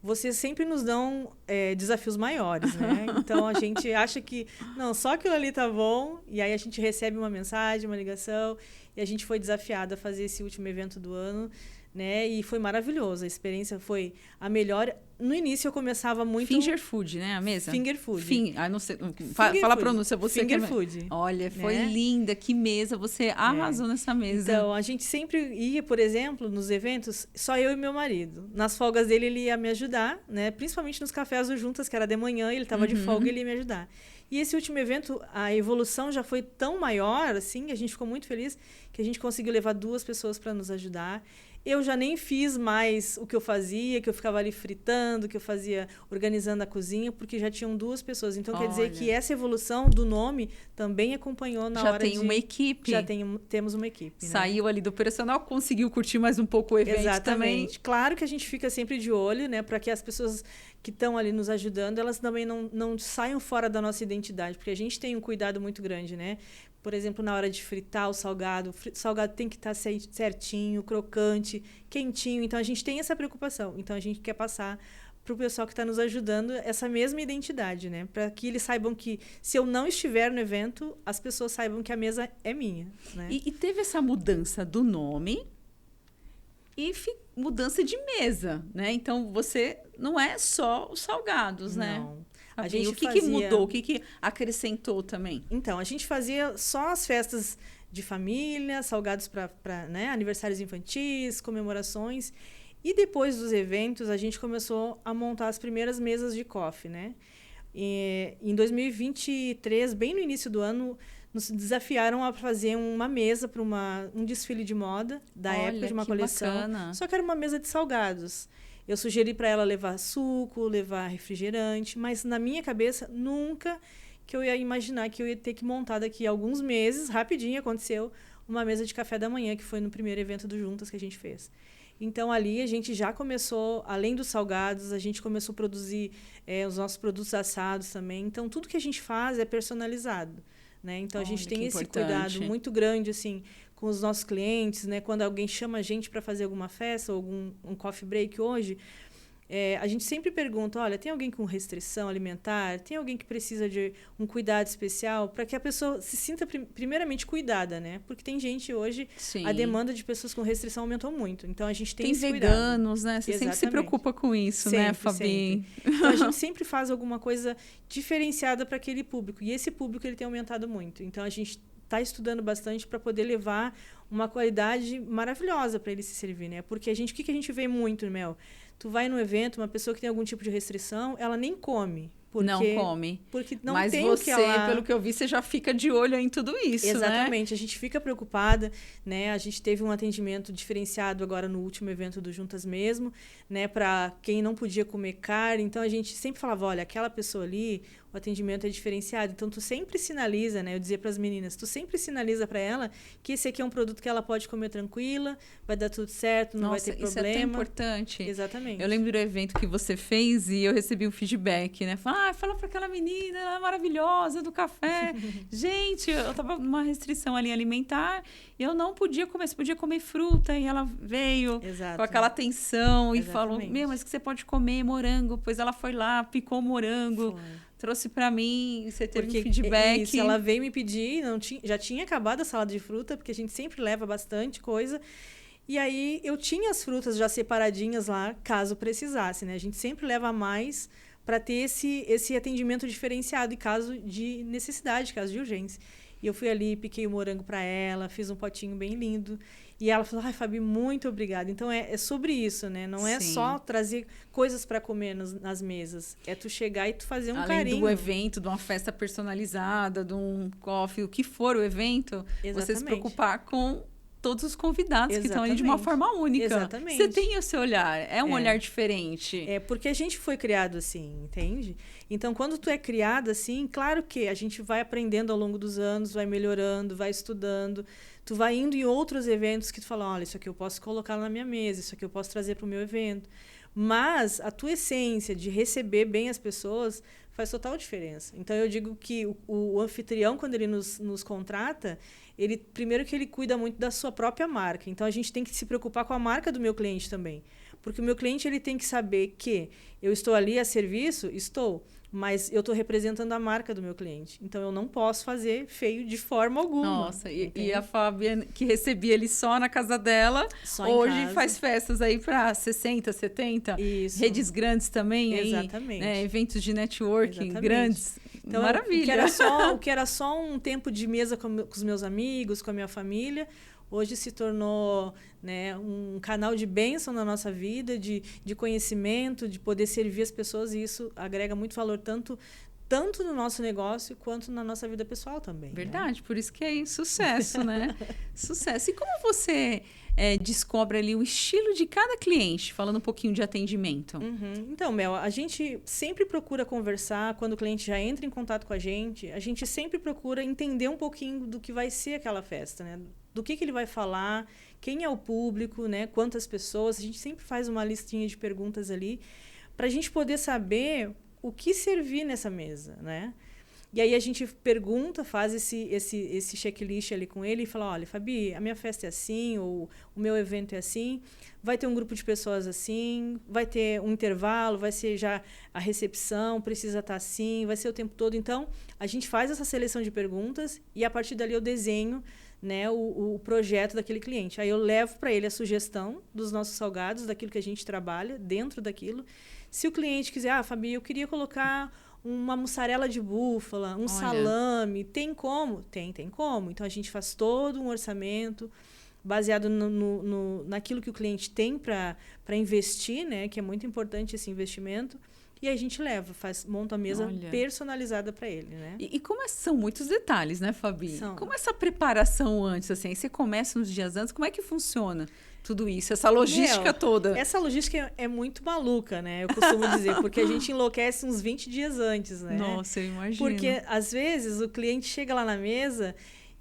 vocês sempre nos dão desafios maiores, né? Então, a gente acha que, não, só aquilo ali tá bom. E aí a gente recebe uma mensagem, uma ligação. E a gente foi desafiada a fazer esse último evento do ano, né? E foi maravilhoso. A experiência foi a melhor. No início eu começava muito... Finger food, né? A mesa? Finger food. Não sei. Finger Fala a food. pronúncia, você Finger que é... food. Olha, foi né? linda. Que mesa. Você arrasou nessa mesa. Então, a gente sempre ia, por exemplo, nos eventos, só eu e meu marido. Nas folgas dele, ele ia me ajudar, né? Principalmente nos cafés do Juntas, que era de manhã, ele estava de folga, ele ia me ajudar. E esse último evento, a evolução já foi tão maior, assim, a gente ficou muito feliz, que a gente conseguiu levar 2 pessoas para nos ajudar. Eu já nem fiz mais o que eu fazia, que eu ficava ali fritando, que eu fazia organizando a cozinha, porque já tinham 2 pessoas. Então, quer dizer que essa evolução do nome também acompanhou na hora de... Já tem uma equipe. Temos uma equipe. Saiu ali do operacional, conseguiu curtir mais um pouco o evento. Exatamente. Também. Claro que a gente fica sempre de olho, né? Para que as pessoas que estão ali nos ajudando, elas também não saiam fora da nossa identidade, porque a gente tem um cuidado muito grande, né? Por exemplo, na hora de fritar o salgado tem que estar certinho, crocante, quentinho. Então, a gente tem essa preocupação. Então, a gente quer passar para o pessoal que está nos ajudando essa mesma identidade, né? Para que eles saibam que, se eu não estiver no evento, as pessoas saibam que a mesa é minha. Né? E teve essa mudança do nome e mudança de mesa, né? Então, você não é só os salgados, né? Não. A gente que mudou? O que acrescentou também? Então, a gente fazia só as festas de família, salgados para né, aniversários infantis, comemorações. E depois dos eventos, a gente começou a montar as primeiras mesas de coffee, né? E, em 2023, bem no início do ano, nos desafiaram a fazer uma mesa para um desfile de moda da época, de uma coleção. Bacana. Só que era uma mesa de salgados. Eu sugeri para ela levar suco, levar refrigerante, mas na minha cabeça nunca que eu ia imaginar que eu ia ter que montar daqui a alguns meses, rapidinho aconteceu, uma mesa de café da manhã, que foi no primeiro evento do Juntas que a gente fez. Então, ali a gente já começou, além dos salgados, a gente começou a produzir os nossos produtos assados também. Então, tudo que a gente faz é personalizado. Né? Então, a gente tem esse cuidado muito grande, assim, com os nossos clientes, né? Quando alguém chama a gente para fazer alguma festa ou um coffee break hoje, a gente sempre pergunta, olha, tem alguém com restrição alimentar? Tem alguém que precisa de um cuidado especial? Para que a pessoa se sinta primeiramente cuidada, né? Porque tem gente hoje, Sim. A demanda de pessoas com restrição aumentou muito. Então, a gente tem esse veganos, cuidado. Né? Você Exatamente. sempre se preocupa com isso, sempre, né, Fabi? Sempre. Então, a gente sempre faz alguma coisa diferenciada para aquele público. E esse público ele tem aumentado muito. Então, a gente está estudando bastante para poder levar uma qualidade maravilhosa para ele se servir, né? Porque o que a gente vê muito, Mel? Tu vai num evento, uma pessoa que tem algum tipo de restrição, ela nem come. Não come. Porque não Mas tem você, o que ela... pelo que eu vi, você já fica de olho em tudo isso, Exatamente. né? A gente fica preocupada, né? A gente teve um atendimento diferenciado agora no último evento do Juntas mesmo, né? Para quem não podia comer carne. Então, a gente sempre falava, olha, aquela pessoa ali, o atendimento é diferenciado. Então, tu sempre sinaliza, né? Eu dizia para as meninas, tu sempre sinaliza para ela que esse aqui é um produto que ela pode comer tranquila, vai dar tudo certo, não vai ter problema. Isso é tão importante. Exatamente. Eu lembro do evento que você fez e eu recebi um feedback, né? Fala para aquela menina, ela é maravilhosa do café. Gente, eu tava numa restrição ali alimentar, eu não podia comer, você podia comer fruta, e ela veio com aquela atenção e falou, mas que você pode comer morango. Pois ela foi lá, picou morango. Trouxe para mim, você teve um feedback. Isso, ela veio me pedir, já tinha acabado a salada de fruta, porque a gente sempre leva bastante coisa. E aí, eu tinha as frutas já separadinhas lá, caso precisasse, né? A gente sempre leva mais para ter esse atendimento diferenciado em caso de necessidade, caso de urgência. E eu fui ali, piquei o morango para ela, fiz um potinho bem lindo. E ela falou, ai, Fabi, muito obrigada. Então, é sobre isso, né? Não é só trazer coisas para comer nas mesas. É tu chegar e tu fazer um carinho. Além do evento, de uma festa personalizada, de um coffee, o que for o evento, você se preocupar com todos os convidados que estão ali de uma forma única. Exatamente. Você tem o seu olhar, é um olhar diferente. É porque a gente foi criado assim, entende? Então, quando tu é criado assim, claro que a gente vai aprendendo ao longo dos anos, vai melhorando, vai estudando, tu vai indo em outros eventos que tu fala, olha, isso aqui eu posso colocar na minha mesa, isso aqui eu posso trazer para o meu evento. Mas a tua essência de receber bem as pessoas faz total diferença. Então, eu digo que o anfitrião, quando ele nos contrata, primeiro que ele cuida muito da sua própria marca. Então, a gente tem que se preocupar com a marca do meu cliente também. Porque o meu cliente ele tem que saber que eu estou ali a serviço, mas eu estou representando a marca do meu cliente. Então, eu não posso fazer feio de forma alguma. Nossa, e a Fábia, que recebia ele só na casa dela, hoje faz festas aí para 60, 70. Isso. Redes grandes também. Exatamente. Aí, né, eventos de networking grandes. Então, maravilha. O que era só um tempo de mesa com os meus amigos, com a minha família, hoje se tornou, né, um canal de bênção na nossa vida, de conhecimento, de poder servir as pessoas, e isso agrega muito valor tanto no nosso negócio quanto na nossa vida pessoal também. Verdade, né? Por isso que é sucesso, né? Sucesso. E como você descobre ali o estilo de cada cliente, falando um pouquinho de atendimento? Então, Mel, a gente sempre procura conversar, quando o cliente já entra em contato com a gente sempre procura entender um pouquinho do que vai ser aquela festa, né? Do que ele vai falar, quem é o público, né? Quantas pessoas. A gente sempre faz uma listinha de perguntas ali para a gente poder saber o que servir nessa mesa, né? E aí a gente pergunta, faz esse checklist ali com ele e fala, olha, Fabi, a minha festa é assim, ou o meu evento é assim, vai ter um grupo de pessoas assim, vai ter um intervalo, vai ser já a recepção, precisa estar assim, vai ser o tempo todo. Então, a gente faz essa seleção de perguntas e a partir dali eu desenho, né, o projeto daquele cliente. Aí eu levo para ele a sugestão dos nossos salgados, daquilo que a gente trabalha dentro daquilo. Se o cliente quiser, Fabi, eu queria colocar uma mussarela de búfala, salame, tem como? Tem como. Então, a gente faz todo um orçamento baseado naquilo que o cliente tem para investir, né, que é muito importante esse investimento. E aí a gente monta a mesa personalizada para ele, né? E como são muitos detalhes, né, Fabi? Como essa preparação antes, assim, você começa uns dias antes, como é que funciona tudo isso, essa logística toda? Essa logística é muito maluca, né? Eu costumo dizer, porque a gente enlouquece uns 20 dias antes, né? Nossa, eu imagino. Porque, às vezes, o cliente chega lá na mesa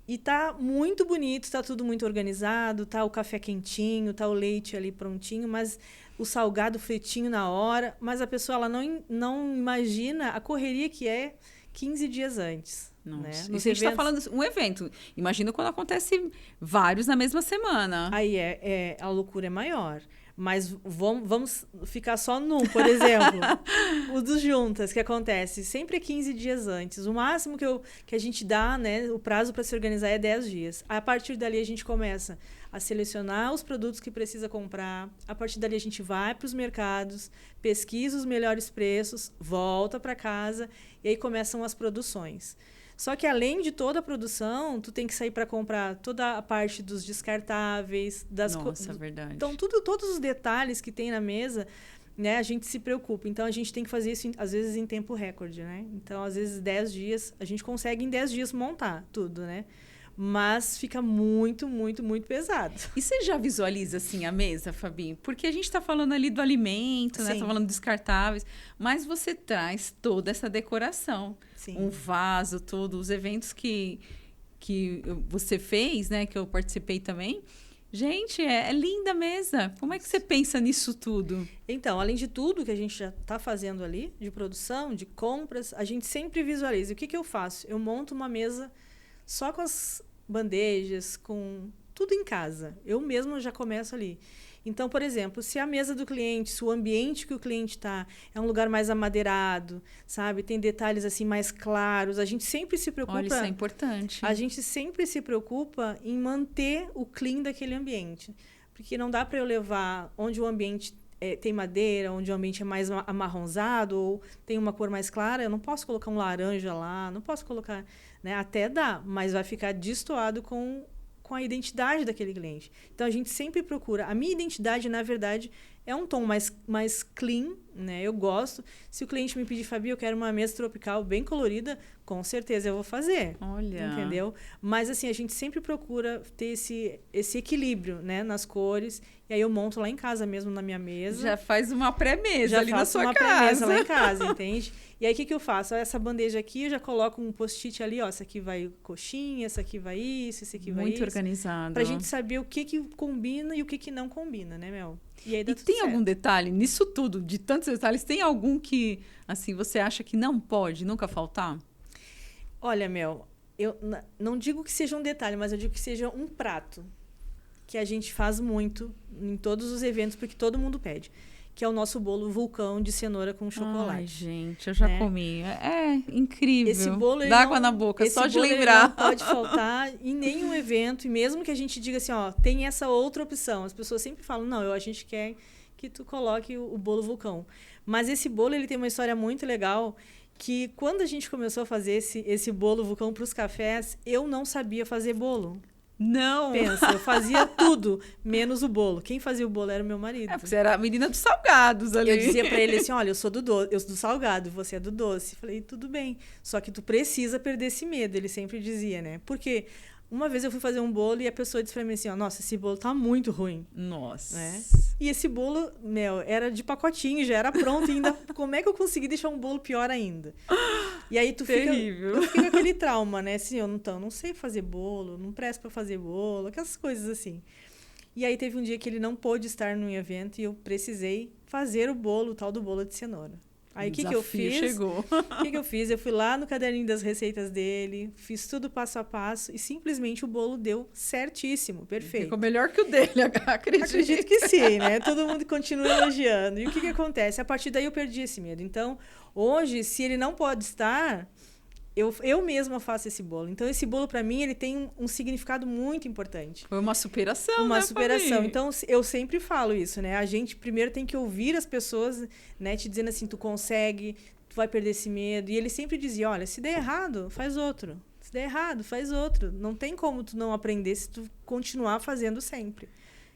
e tá muito bonito, tá tudo muito organizado, tá o café quentinho, tá o leite ali prontinho, mas o salgado fritinho na hora, mas a pessoa ela não imagina a correria que é 15 dias antes. Nossa. Né? E a gente está falando um evento. Imagina quando acontece vários na mesma semana. Aí a loucura é maior. Mas vamos ficar só num, por exemplo. O dos juntas, que acontece sempre 15 dias antes. O máximo que a gente dá, né, o prazo para se organizar é 10 dias. A partir dali, a gente começa a selecionar os produtos que precisa comprar. A partir dali, a gente vai para os mercados, pesquisa os melhores preços, volta para casa e aí começam as produções. Só que, além de toda a produção, tu tem que sair para comprar toda a parte dos descartáveis. Nossa, verdade. Então, todos os detalhes que tem na mesa, né, a gente se preocupa. Então, a gente tem que fazer isso, às vezes, em tempo recorde, né? Então, às vezes, 10 dias... A gente consegue, em 10 dias, montar tudo, né? Mas fica muito, muito, muito pesado. E você já visualiza, assim, a mesa, Fabi? Porque a gente está falando ali do alimento, né? Está falando dos descartáveis. Mas você traz toda essa decoração. Sim. Um vaso, todos os eventos que você fez, né? Que eu participei também. Gente, é linda a mesa. Como é que você pensa nisso tudo? Então, além de tudo que a gente já está fazendo ali, de produção, de compras, a gente sempre visualiza. O que eu faço? Eu monto uma mesa só com as bandejas, com tudo em casa. Eu mesma já começo ali. Então, por exemplo, se a mesa do cliente, se o ambiente que o cliente está é um lugar mais amadeirado, sabe? Tem detalhes assim mais claros, a gente sempre se preocupa... Olha, isso é importante. A gente sempre se preocupa em manter o clean daquele ambiente. Porque não dá para eu levar onde o ambiente tem madeira, onde o ambiente é mais amarronzado, ou tem uma cor mais clara, eu não posso colocar um laranja lá, não posso colocar... Né? Até dá, mas vai ficar destoado com a identidade daquele cliente. Então, a gente sempre procura... A minha identidade, na verdade, é um tom mais clean, né? Eu gosto. Se o cliente me pedir, Fabi, eu quero uma mesa tropical bem colorida, com certeza eu vou fazer. Olha. Entendeu? Mas, assim, a gente sempre procura ter esse equilíbrio, né? Nas cores. E aí eu monto lá em casa mesmo, na minha mesa. Já faz uma pré-mesa ali na sua casa. Já faço uma pré-mesa lá em casa, entende? E aí, o que eu faço? Essa bandeja aqui, eu já coloco um post-it ali, ó. Essa aqui vai coxinha, essa aqui vai isso, esse aqui vai isso. Muito organizado. Pra gente saber o que combina e o que não combina, né, Mel? E aí dá tudo tem certo. algum detalhe nisso tudo, de tantos detalhes, tem algum que, assim, você acha que não pode nunca faltar? Olha, Mel, eu não digo que seja um detalhe, mas eu digo que seja um prato que a gente faz muito em todos os eventos, porque todo mundo pede, que é o nosso bolo vulcão de cenoura com chocolate. Ai, gente, eu já comi. É incrível. Esse bolo dá água na boca, só de lembrar. Não pode faltar em nenhum evento, e mesmo que a gente diga assim, ó, tem essa outra opção. As pessoas sempre falam, não, a gente quer que tu coloque o bolo vulcão. Mas esse bolo, ele tem uma história muito legal, que quando a gente começou a fazer esse bolo vulcão para os cafés, eu não sabia fazer bolo. Não! Pensa, eu fazia tudo, menos o bolo. Quem fazia o bolo era o meu marido. Porque você era a menina dos salgados ali. Eu dizia pra ele assim, olha, eu sou do salgado, você é do doce. Falei, tudo bem, só que tu precisa perder esse medo, ele sempre dizia, né? Porque uma vez eu fui fazer um bolo e a pessoa disse pra mim assim, ó, nossa, esse bolo tá muito ruim. Nossa. Né? E esse bolo, Mel, era de pacotinho, já era pronto, e ainda, como é que eu consegui deixar um bolo pior ainda? E aí tu fica com aquele trauma, né? Assim, eu não sei fazer bolo, não presto pra fazer bolo, aquelas coisas assim. E aí teve um dia que ele não pôde estar num evento e eu precisei fazer o bolo, o tal do bolo de cenoura. Aí o que eu fiz? Chegou. O que eu fiz? Eu fui lá no caderninho das receitas dele, fiz tudo passo a passo e simplesmente o bolo deu certíssimo, perfeito. Ficou melhor que o dele, acredito. Acredito que sim, né? Todo mundo continua elogiando. E o que acontece? A partir daí eu perdi esse medo. Então, hoje, se ele não pode estar, eu mesma faço esse bolo. Então, esse bolo, para mim, ele tem um significado muito importante. Foi uma superação, Uma né, superação. Fabi? Então, eu sempre falo isso, né? A gente primeiro tem que ouvir as pessoas, né? Te dizendo assim, tu consegue, tu vai perder esse medo. E ele sempre dizia, olha, se der errado, faz outro. Se der errado, faz outro. Não tem como tu não aprender se tu continuar fazendo sempre.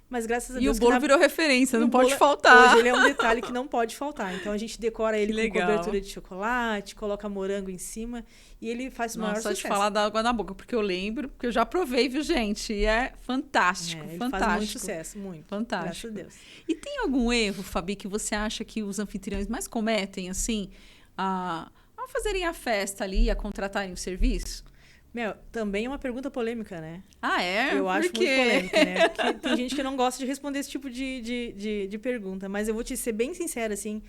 Mas graças a Deus... E o bolo virou referência, não pode bolo, faltar. Hoje ele é um detalhe que não pode faltar. Então a gente decora ele com cobertura de chocolate, coloca morango em cima e ele faz o maior sucesso. Só de falar da água na boca, porque eu lembro, porque eu já provei, viu, gente? E é fantástico, ele fantástico. Faz muito sucesso, muito. Fantástico. Graças a Deus. E tem algum erro, Fabi, que você acha que os anfitriões mais cometem, assim, ao fazerem a festa ali, a contratarem o serviço? Mel, também é uma pergunta polêmica, né? Ah, é? Eu acho muito polêmica, né? Porque tem gente que não gosta de responder esse tipo de pergunta. Mas eu vou te ser bem sincera, assim,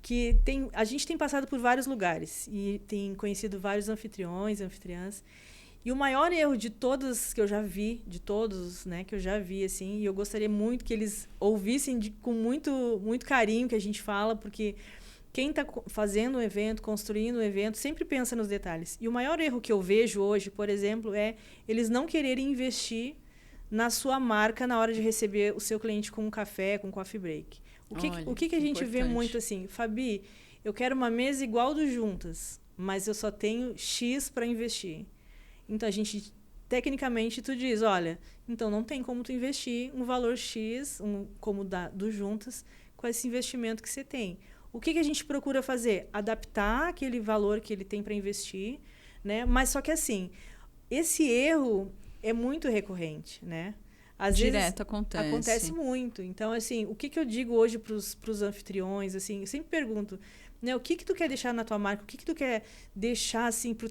que a gente tem passado por vários lugares e tem conhecido vários anfitriões, anfitriãs. E o maior erro de todos que eu já vi, que eu já vi, assim, e eu gostaria muito que eles ouvissem com muito, muito carinho que a gente fala, porque... Quem está fazendo um evento, construindo um evento, sempre pensa nos detalhes. E o maior erro que eu vejo hoje, por exemplo, é eles não quererem investir na sua marca na hora de receber o seu cliente com um café, com um coffee break. O que a gente vê muito assim? Fabi, eu quero uma mesa igual do Juntas, mas eu só tenho X para investir. Então, tecnicamente, tu diz, olha, então não tem como tu investir um valor X, como do Juntas, com esse investimento que você tem. O que a gente procura fazer? Adaptar aquele valor que ele tem para investir, né? Mas só que assim, esse erro é muito recorrente, né? Às vezes acontece muito. Então, assim, o que eu digo hoje para os anfitriões, assim, eu sempre pergunto, né? O que tu quer deixar na tua marca? O que tu quer deixar assim pro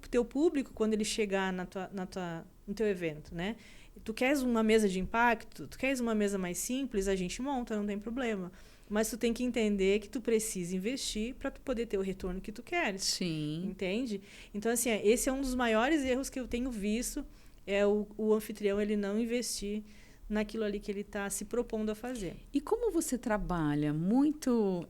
teu público quando ele chegar no teu evento, né? Tu queres uma mesa de impacto? Tu queres uma mesa mais simples? A gente monta, não tem problema. Mas tu tem que entender que tu precisa investir para tu poder ter o retorno que tu queres. Sim. Entende? Então, assim, esse é um dos maiores erros que eu tenho visto, é o anfitrião ele não investir naquilo ali que ele está se propondo a fazer. E como você trabalha muito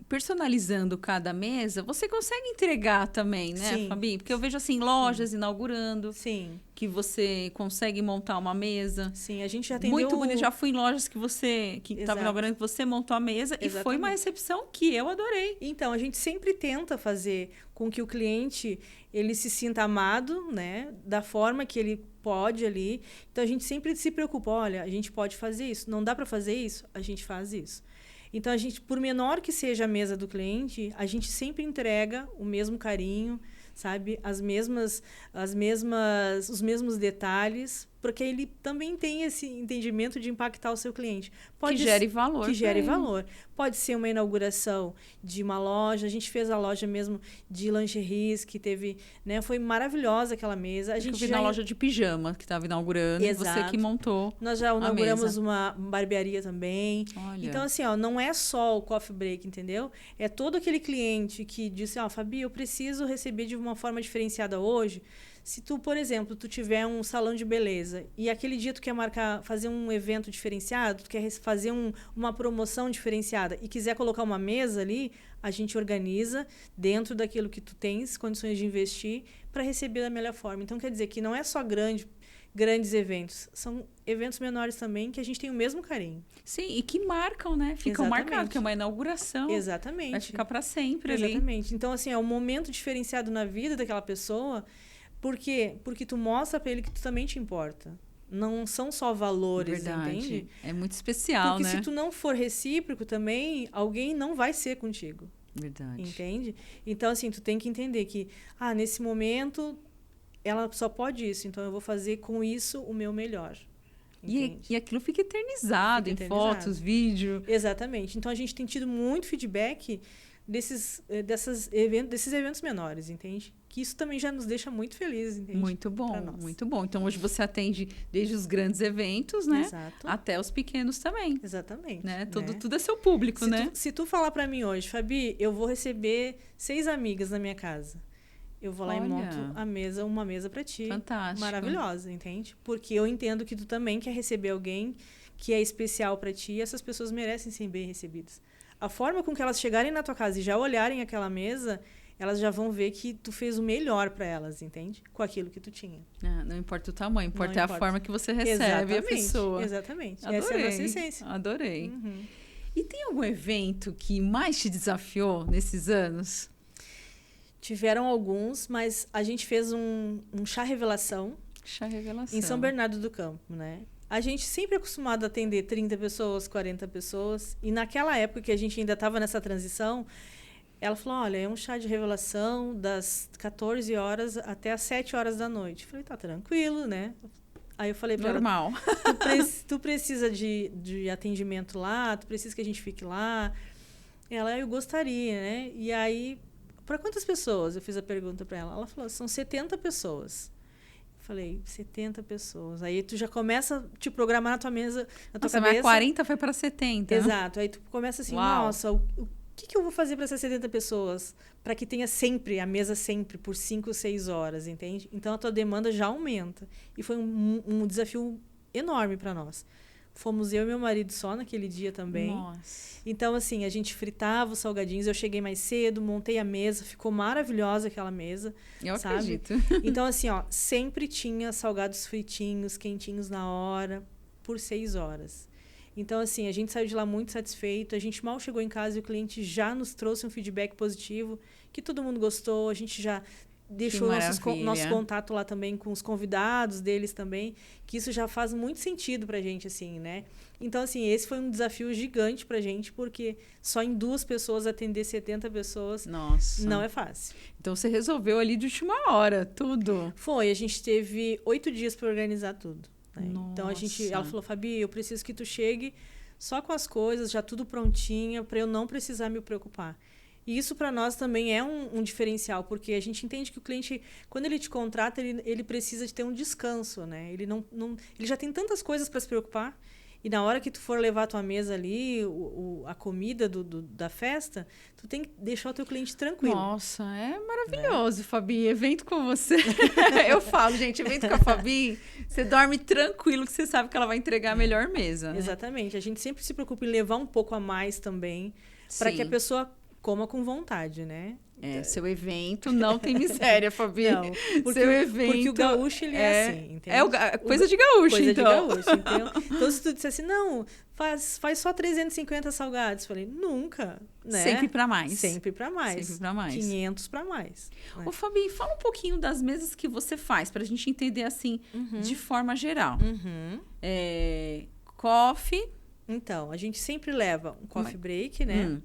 personalizando cada mesa, você consegue entregar também, né, Sim. Fabi? Porque eu vejo, assim, lojas inaugurando. Sim. Que você consegue montar uma mesa. Sim, a gente já atendeu... Muito bonito. Já fui em lojas que estava inaugurando, que você montou a mesa. Exatamente. E foi uma recepção que eu adorei. Então, a gente sempre tenta fazer com que o cliente ele se sinta amado, né? Da forma que ele pode ali. Então, a gente sempre se preocupa. Olha, a gente pode fazer isso. Não dá para fazer isso? A gente faz isso. Então, a gente, por menor que seja a mesa do cliente, a gente sempre entrega o mesmo carinho, sabe? Os mesmos detalhes, porque ele também tem esse entendimento de impactar o seu cliente. Que gere valor. Que gere valor. Pode ser uma inauguração de uma loja. A gente fez a loja mesmo de lingeries, que teve, né? Foi maravilhosa aquela mesa. A gente eu vi na loja de pijama que estava inaugurando. Exato. Você que montou. Nós já inauguramos uma barbearia também. Olha. Então, assim, ó, não é só o coffee break, entendeu? É todo aquele cliente que disse, Fabi, eu preciso receber de uma forma diferenciada hoje. Se tu, por exemplo, tu tiver um salão de beleza e aquele dia tu quer fazer um evento diferenciado, tu quer fazer uma promoção diferenciada e quiser colocar uma mesa ali, a gente organiza dentro daquilo que tu tens condições de investir para receber da melhor forma. Então, quer dizer que não é só grandes eventos, são eventos menores também que a gente tem o mesmo carinho. Sim, e que marcam, né? Ficam marcados, que é uma inauguração. Exatamente. Vai ficar para sempre ali. Exatamente. Então, assim, é um momento diferenciado na vida daquela pessoa. Por quê? Porque tu mostra para ele que tu também te importa. Não são só valores, entende? É muito especial, porque né? se tu não for recíproco também, alguém não vai ser contigo. Verdade. Entende? Então, assim, tu tem que entender que, nesse momento, ela só pode isso. Então, eu vou fazer com isso o meu melhor. E aquilo fica eternizado em fotos, vídeo. Exatamente. Então, a gente tem tido muito feedback desses eventos menores, entende? Que isso também já nos deixa muito felizes, entende? Muito bom, muito bom. Então, hoje você atende desde os grandes eventos, né? Exato. Até os pequenos também. Exatamente. Né? Tudo é seu público, né? Se tu falar para mim hoje, Fabi, eu vou receber 6 amigas na minha casa. Eu vou lá e monto uma mesa para ti. Fantástico. Maravilhosa, entende? Porque eu entendo que tu também quer receber alguém que é especial para ti e essas pessoas merecem ser bem recebidas. A forma com que elas chegarem na tua casa e já olharem aquela mesa, elas já vão ver que tu fez o melhor para elas, entende? Com aquilo que tu tinha. Não importa o tamanho, importa a forma que você recebe a pessoa. Exatamente. Adorei, essa é a nossa essência. Adorei. E tem algum evento que mais te desafiou nesses anos? Tiveram alguns, mas a gente fez um chá revelação. Chá revelação. Em São Bernardo do Campo, né? A gente sempre é acostumado a atender 30 pessoas, 40 pessoas. E naquela época que a gente ainda estava nessa transição, ela falou, olha, é um chá de revelação das 14 horas até as 7 horas da noite. Eu falei, tá tranquilo, né? Aí eu falei para ela, normal. Tu precisa de atendimento lá? Tu precisa que a gente fique lá? Ela, eu gostaria, né? E aí, para quantas pessoas? Eu fiz a pergunta para ela. Ela falou, são 70 pessoas. Falei, 70 pessoas. Aí tu já começa a te programar na tua mesa, na tua cabeça. Mas 40 foi para 70. Exato. Aí tu começa assim, Uau. Nossa, o que eu vou fazer para essas 70 pessoas? Para que tenha sempre, a mesa sempre, por 5, 6 horas, entende? Então, a tua demanda já aumenta. E foi um desafio enorme para nós. Fomos eu e meu marido só naquele dia também. Nossa. Então, assim, a gente fritava os salgadinhos. Eu cheguei mais cedo, montei a mesa. Ficou maravilhosa aquela mesa. Eu sabe? acredito. Então, assim, sempre tinha salgados fritinhos, quentinhos na hora, por 6 horas. Então, assim, a gente saiu de lá muito satisfeito. A gente mal chegou em casa e o cliente já nos trouxe um feedback positivo, que todo mundo gostou. A gente já deixou nosso contato lá também com os convidados deles também, que isso já faz muito sentido pra gente, assim, né? Então, assim, esse foi um desafio gigante pra gente, porque só em 2 pessoas atender 70 pessoas não é fácil. Então, você resolveu ali de última hora, tudo. Foi, a gente teve 8 dias para organizar tudo. Né? Então, ela falou, Fabi, eu preciso que tu chegue só com as coisas, já tudo prontinho, para eu não precisar me preocupar. E isso para nós também é um diferencial, porque a gente entende que o cliente, quando ele te contrata, ele precisa de ter um descanso, né? Ele já tem tantas coisas para se preocupar. E na hora que tu for levar a tua mesa ali, a comida da festa, tu tem que deixar o teu cliente tranquilo. Nossa, é maravilhoso, Fabi. Evento com você. Eu falo, gente, evento com a Fabi, você dorme tranquilo, que você sabe que ela vai entregar a melhor mesa. Né? Exatamente. A gente sempre se preocupa em levar um pouco a mais também, para que a pessoa coma com vontade, né? Seu evento não tem miséria, Fabi. Não, porque o gaúcho, ele é assim, entende? Coisa de gaúcho, coisa então. Coisa de gaúcho, entendeu? Então, se tu disser assim, não, faz só 350 salgados. Eu falei, nunca, né? Sempre para mais. Sempre para mais. Sempre para mais. 500 para mais. Né? Ô, Fabi, fala um pouquinho das mesas que você faz, para a gente entender, assim, de forma geral. Uhum. Coffee, Então, a gente sempre leva um coffee Mas- break, né?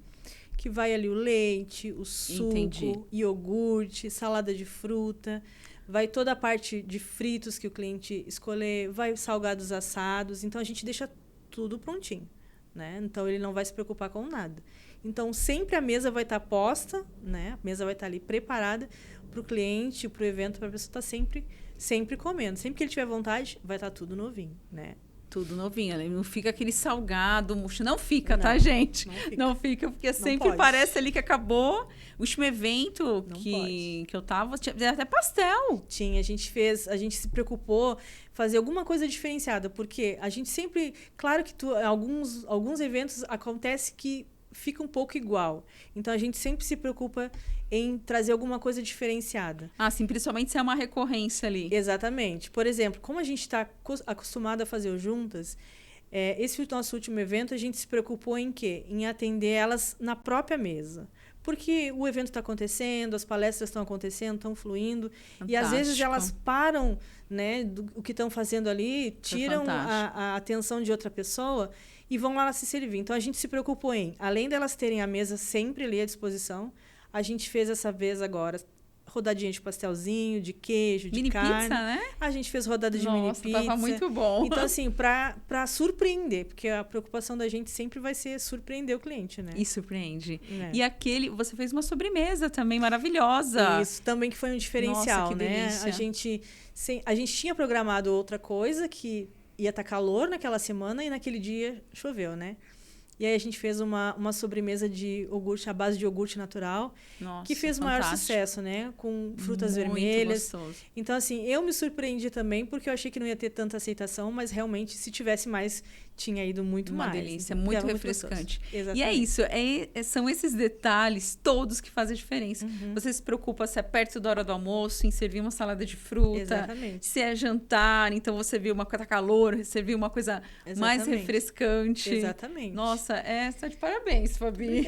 Que vai ali o leite, o suco, Entendi. iogurte, salada de fruta, vai toda a parte de fritos que o cliente escolher, vai salgados assados. Então, a gente deixa tudo prontinho, né? Então, ele não vai se preocupar com nada. Então, sempre a mesa vai estar posta, né? A mesa vai estar ali preparada para o cliente, para o evento, para a pessoa estar sempre comendo. Sempre que ele tiver vontade, vai estar tudo novinho, né? Tudo novinho, né? Não fica aquele salgado, murcho. Não fica, Não, tá, gente? não fica. Não fica, porque sempre pode. parece ali que acabou. O último evento Não que eu tava, tinha até pastel. Tinha, a gente se preocupou fazer alguma coisa diferenciada, porque a gente sempre, claro que alguns eventos acontece que fica um pouco igual. Então a gente sempre se preocupa em trazer alguma coisa diferenciada. Ah, sim, principalmente se é uma recorrência ali. Exatamente. Por exemplo, como a gente está acostumado a fazer o juntas, esse nosso último evento a gente se preocupou em quê? Em atender elas na própria mesa. Porque o evento está acontecendo, as palestras estão acontecendo, estão fluindo. E às vezes Fantástico. elas param, né, o que estão fazendo ali, tiram fantástico. a atenção de outra pessoa e vão lá se servir. Então a gente se preocupou em, além delas terem a mesa sempre ali à disposição, a gente fez essa vez agora rodadinha de pastelzinho, de queijo, de Mini carne. pizza, né? A gente fez rodada de mini Nossa, pizza. tava muito bom. Então, assim, para surpreender, porque a preocupação da gente sempre vai ser surpreender o cliente, né? E surpreende. É. E você fez uma sobremesa também maravilhosa. Isso também que foi um diferencial, Nossa, que né? delícia. A gente tinha programado outra coisa que ia estar calor naquela semana e naquele dia choveu, né? E aí a gente fez uma sobremesa de iogurte, à base de iogurte natural, Nossa, que fez o maior fantástico. sucesso, né? Com frutas Muito vermelhas. gostoso. Então, assim, eu me surpreendi também, porque eu achei que não ia ter tanta aceitação, mas realmente, se tivesse mais, tinha ido muito Uma mais. delícia, Então, muito ficava refrescante. gostoso. E é Exatamente. isso, são esses detalhes todos que fazem a diferença. Uhum. Você se preocupa se é perto da hora do almoço, em servir uma salada de fruta. Exatamente. Se é jantar, então você viu uma coisa calor, serviu uma coisa mais Exatamente. refrescante. Exatamente. Nossa, está de parabéns, Fabi.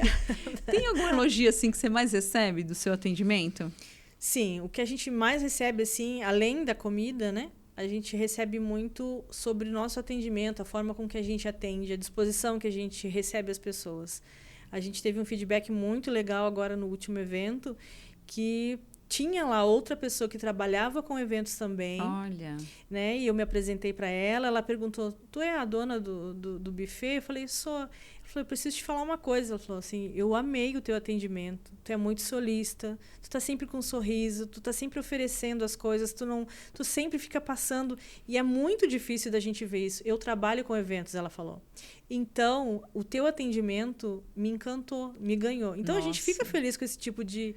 Tem algum elogio assim que você mais recebe do seu atendimento? Sim, o que a gente mais recebe, assim, além da comida, né? A gente recebe muito sobre o nosso atendimento, a forma com que a gente atende, a disposição que a gente recebe as pessoas. A gente teve um feedback muito legal agora no último evento, que tinha lá outra pessoa que trabalhava com eventos também, Olha, né? E eu me apresentei para ela, ela perguntou, tu é a dona do buffet? Eu falei, sou. Ela falou, eu preciso te falar uma coisa. Ela falou assim, eu amei o teu atendimento, tu é muito solista, tu tá sempre com um sorriso, tu tá sempre oferecendo as coisas, tu sempre fica passando, e é muito difícil da gente ver isso. Eu trabalho com eventos, ela falou. Então, o teu atendimento me encantou, me ganhou. Então, a gente Nossa. fica feliz com esse tipo de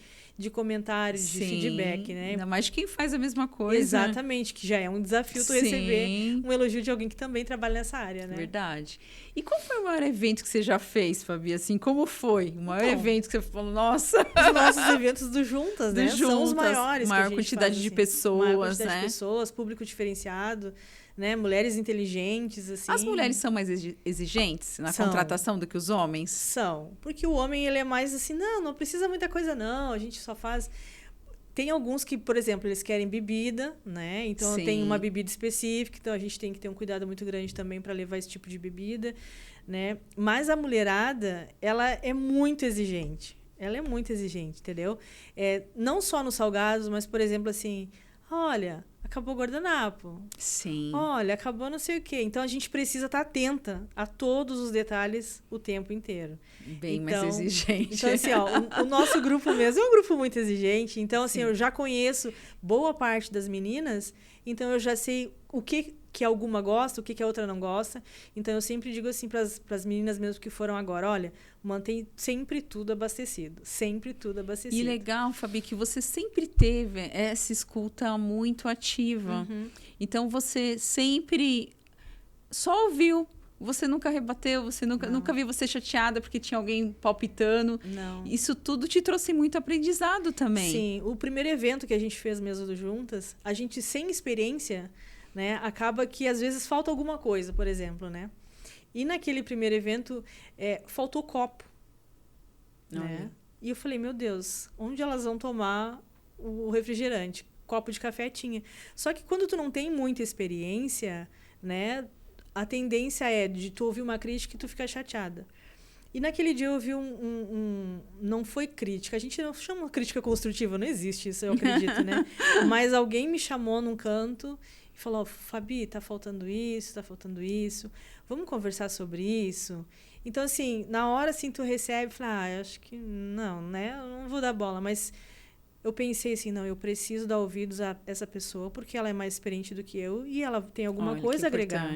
comentários, de sim. feedback, né? Ainda mais de quem faz a mesma coisa. Exatamente, que já é um desafio tu receber um elogio de alguém que também trabalha nessa área, né? Verdade. E qual foi o maior evento que você já fez, Fabi? Assim, como foi? O maior Bom, evento que você falou, nossa, Os nossos eventos do Juntas, Do né? São os Juntas, maiores. maior que a gente quantidade faz, de assim. pessoas, Maior quantidade né? de pessoas, público diferenciado, né? Mulheres inteligentes, assim. as mulheres são mais exigentes na São. contratação do que os homens? São. Porque o homem, ele é mais assim, não precisa muita coisa, não. A gente só faz... Tem alguns que, por exemplo, eles querem bebida, né? Então, Sim. tem uma bebida específica. Então, a gente tem que ter um cuidado muito grande também para levar esse tipo de bebida, né? Mas a mulherada, ela é muito exigente. Ela é muito exigente, entendeu? Não só nos salgados, mas, por exemplo, assim... Olha, acabou o guardanapo. Sim. Olha, acabou não sei o quê. Então, a gente precisa estar atenta a todos os detalhes o tempo inteiro. Bem mais Então- exigente. Então, assim, ó, o nosso grupo mesmo é um grupo muito exigente. Então, assim, Sim. eu já conheço boa parte das meninas, então eu já sei o que alguma gosta, o que a outra não gosta. Então, eu sempre digo assim para as meninas mesmo que foram agora, olha, mantém sempre tudo abastecido. Sempre tudo abastecido. E legal, Fabi, que você sempre teve essa escuta muito ativa. Uhum. Então, você sempre só ouviu. Você nunca rebateu, você Não. nunca viu você chateada porque tinha alguém palpitando. Não. Isso tudo te trouxe muito aprendizado também. Sim, o primeiro evento que a gente fez mesmo do Juntas, a gente sem experiência, né, acaba que às vezes falta alguma coisa, por exemplo, né? E naquele primeiro evento, faltou copo, né? Olha. E eu falei, meu Deus, onde elas vão tomar o refrigerante? Copo de café tinha. Só que quando tu não tem muita experiência, né, a tendência é de tu ouvir uma crítica e tu ficar chateada. E naquele dia eu ouvi não foi crítica, a gente não chama crítica construtiva, não existe isso, eu acredito, né? Mas alguém me chamou num canto e falou, Fabi, tá faltando isso, vamos conversar sobre isso? Então, assim, na hora, assim, tu recebe, fala, acho que não, né? Eu não vou dar bola, mas eu pensei assim, não, eu preciso dar ouvidos a essa pessoa porque ela é mais experiente do que eu e ela tem alguma coisa a agregar.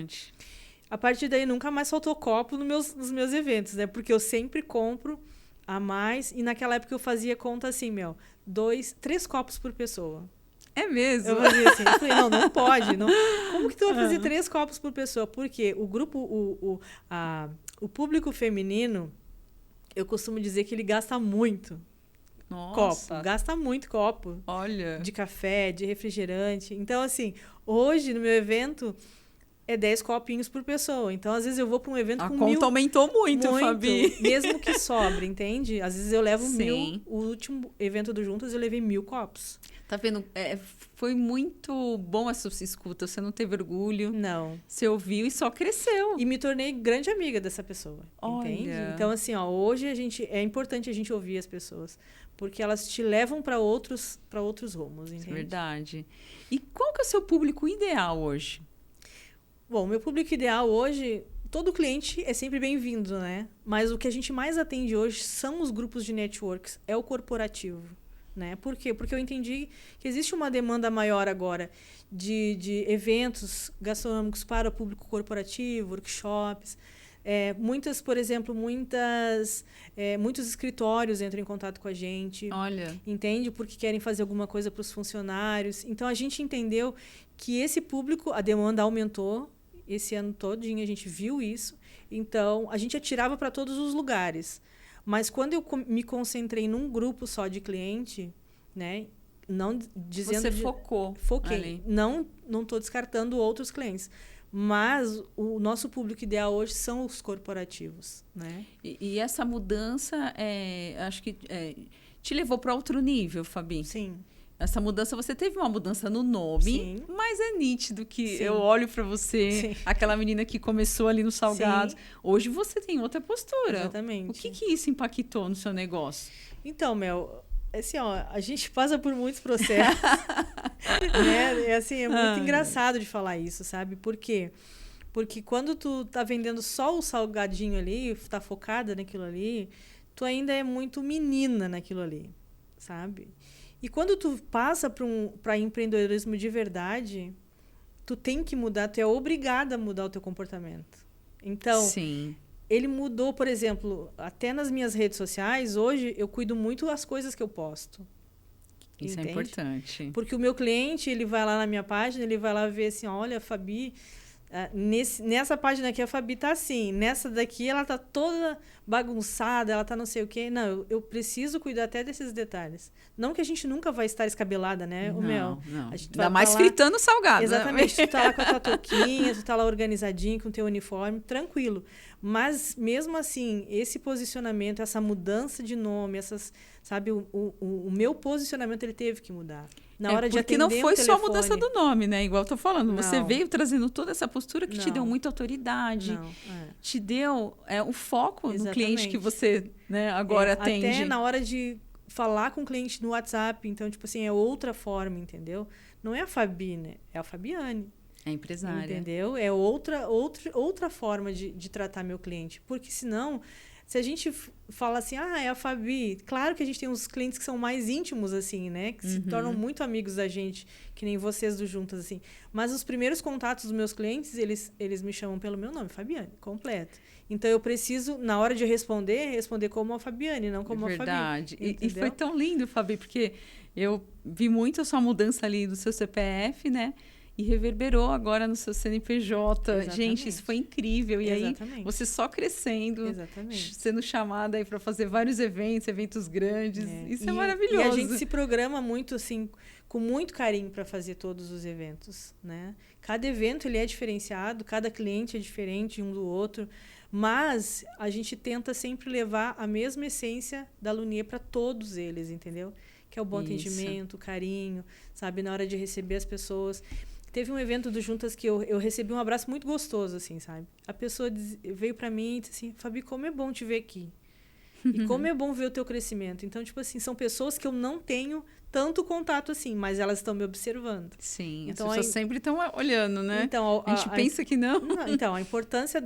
A partir daí, nunca mais faltou copo nos meus eventos, né? Porque eu sempre compro a mais. E naquela época eu fazia conta assim, 3 copos por pessoa. É mesmo? Eu fazia assim. Eu falei, não pode. Não. Como que tu vai fazer 3 copos por pessoa? Porque o grupo, o público feminino, eu costumo dizer que ele gasta muito. Nossa. Copo. Gasta muito copo. Olha. De café, de refrigerante. Então, assim, hoje no meu evento... é 10 copinhos por pessoa. Então, às vezes, eu vou para um evento com 1000... A conta aumentou muito, Fabi. Mesmo que sobre, entende? Às vezes, eu levo Sim. 1000... O último evento do Juntas, eu levei 1000 copos. Tá vendo? Foi muito bom essa sua escuta. Você não teve orgulho. Não. Você ouviu e só cresceu. E me tornei grande amiga dessa pessoa. Olha. Entende? Então, assim, hoje é importante a gente ouvir as pessoas. Porque elas te levam para outros rumos, entende? Verdade. E qual que é o seu público ideal hoje? Bom, meu público ideal hoje, todo cliente é sempre bem-vindo, né? Mas o que a gente mais atende hoje são os grupos de networks, é o corporativo, né? Por quê? Porque eu entendi que existe uma demanda maior agora de eventos gastronômicos para o público corporativo, workshops. Por exemplo, muitos escritórios entram em contato com a gente. Olha. Entende? Porque querem fazer alguma coisa para os funcionários. Então, a gente entendeu que esse público, a demanda aumentou. Esse ano todinho a gente viu isso. Então, a gente atirava para todos os lugares. Mas quando eu me concentrei num grupo só de cliente, né? Não dizendo... Você focou. Foquei. Ali. Não estou descartando outros clientes. Mas o nosso público ideal hoje são os corporativos, né? E essa mudança, acho que te levou para outro nível, Fabi. Sim. Essa mudança, você teve uma mudança no nome, Sim. mas é nítido que Sim. eu olho para você, Sim. aquela menina que começou ali no Salgados. Sim. Hoje você tem outra postura. Exatamente. O que isso impactou no seu negócio? Então, Mel, assim, a gente passa por muitos processos. Né? É muito engraçado de falar isso, sabe? Por quê? Porque quando tu tá vendendo só o salgadinho ali, tá focada naquilo ali, tu ainda é muito menina naquilo ali, sabe? E quando tu passa para empreendedorismo de verdade, tu tem que mudar, tu é obrigada a mudar o teu comportamento. Então, Sim. Ele mudou, por exemplo, até nas minhas redes sociais, hoje eu cuido muito das coisas que eu posto. Isso entende? é importante. Porque o meu cliente, ele vai lá na minha página, ele vai lá ver assim, olha, a Fabi... nessa página aqui a Fabi tá assim, nessa daqui ela tá toda bagunçada, ela tá não sei o quê. Não, eu preciso cuidar até desses detalhes. Não que a gente nunca vai estar escabelada, né, o Mel? Não. A gente Ainda mais fritando salgado. Exatamente, tu tá lá com a tua touquinha, tu tá lá organizadinho com o teu uniforme, tranquilo. Mas, mesmo assim, esse posicionamento, essa mudança de nome, sabe, o meu posicionamento, ele teve que mudar. Na hora de atender porque não foi só a telefone. mudança do nome, né? Igual eu tô falando. Não. Você veio trazendo toda essa postura que te Não. deu muita autoridade. Não, te deu o foco no Exatamente. cliente que você, né, agora atende. Até na hora de falar com o cliente no WhatsApp. Então, tipo assim, é outra forma, entendeu? Não é a Fabi, né? É a Fabiane. É empresária. Entendeu? É outra forma de tratar meu cliente. Porque senão, se a gente fala assim, é a Fabi... Claro que a gente tem uns clientes que são mais íntimos, assim, né? Que se tornam muito amigos da gente, que nem vocês do Juntas, assim. Mas os primeiros contatos dos meus clientes, eles me chamam pelo meu nome, Fabiane, completo. Então, eu preciso, na hora de responder como a Fabiane, não como a Fabi. Verdade. E foi tão lindo, Fabi, porque eu vi muito a sua mudança ali do seu CPF, né? E reverberou agora no seu CNPJ. Exatamente. Gente, isso foi incrível. E Exatamente. aí, você só crescendo, Exatamente. sendo chamada aí para fazer vários eventos grandes. Isso é maravilhoso. E a gente se programa muito, assim, com muito carinho para fazer todos os eventos, né? Cada evento, ele é diferenciado, cada cliente é diferente um do outro, mas a gente tenta sempre levar a mesma essência da Lunier para todos eles, entendeu? Que é o bom atendimento, o carinho, sabe? Na hora de receber as pessoas... Teve um evento do Juntas que eu recebi um abraço muito gostoso, assim, sabe? A pessoa veio pra mim e disse assim, Fabi, como é bom te ver aqui. E como é bom ver o teu crescimento. Então, tipo assim, são pessoas que eu não tenho tanto contato assim, mas elas estão me observando. Sim, então, as pessoas sempre estão olhando, né? Então, a gente pensa que não. Então, a importância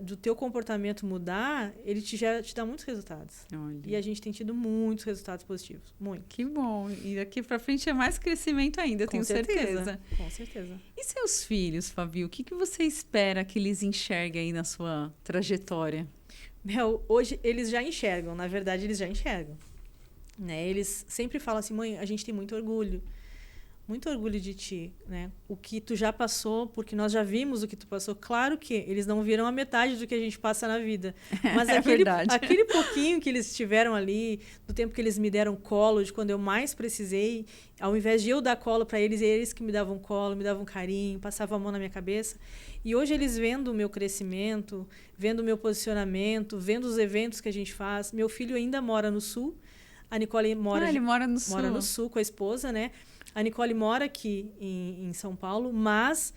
do teu comportamento mudar, ele te dá muitos resultados. Olha. E a gente tem tido muitos resultados positivos. Muito. Que bom. E daqui pra frente é mais crescimento ainda, eu tenho certeza. Com certeza. E seus filhos, Fabi, o que você espera que eles enxerguem aí na sua trajetória? Hoje eles já enxergam, na verdade eles já enxergam. Né? Eles sempre falam assim, mãe, a gente tem muito orgulho de ti, né? O que tu já passou, porque nós já vimos o que tu passou. Claro que eles não viram a metade do que a gente passa na vida, mas aquele pouquinho que eles tiveram ali, do tempo que eles me deram colo, de quando eu mais precisei, ao invés de eu dar colo para eles, eles que me davam colo, me davam carinho, passavam a mão na minha cabeça. E hoje eles vendo o meu crescimento, vendo o meu posicionamento, vendo os eventos que a gente faz. Meu filho ainda mora no Sul. A Nicole ele mora no Sul. Mora no Sul com a esposa, né? A Nicole mora aqui em São Paulo, mas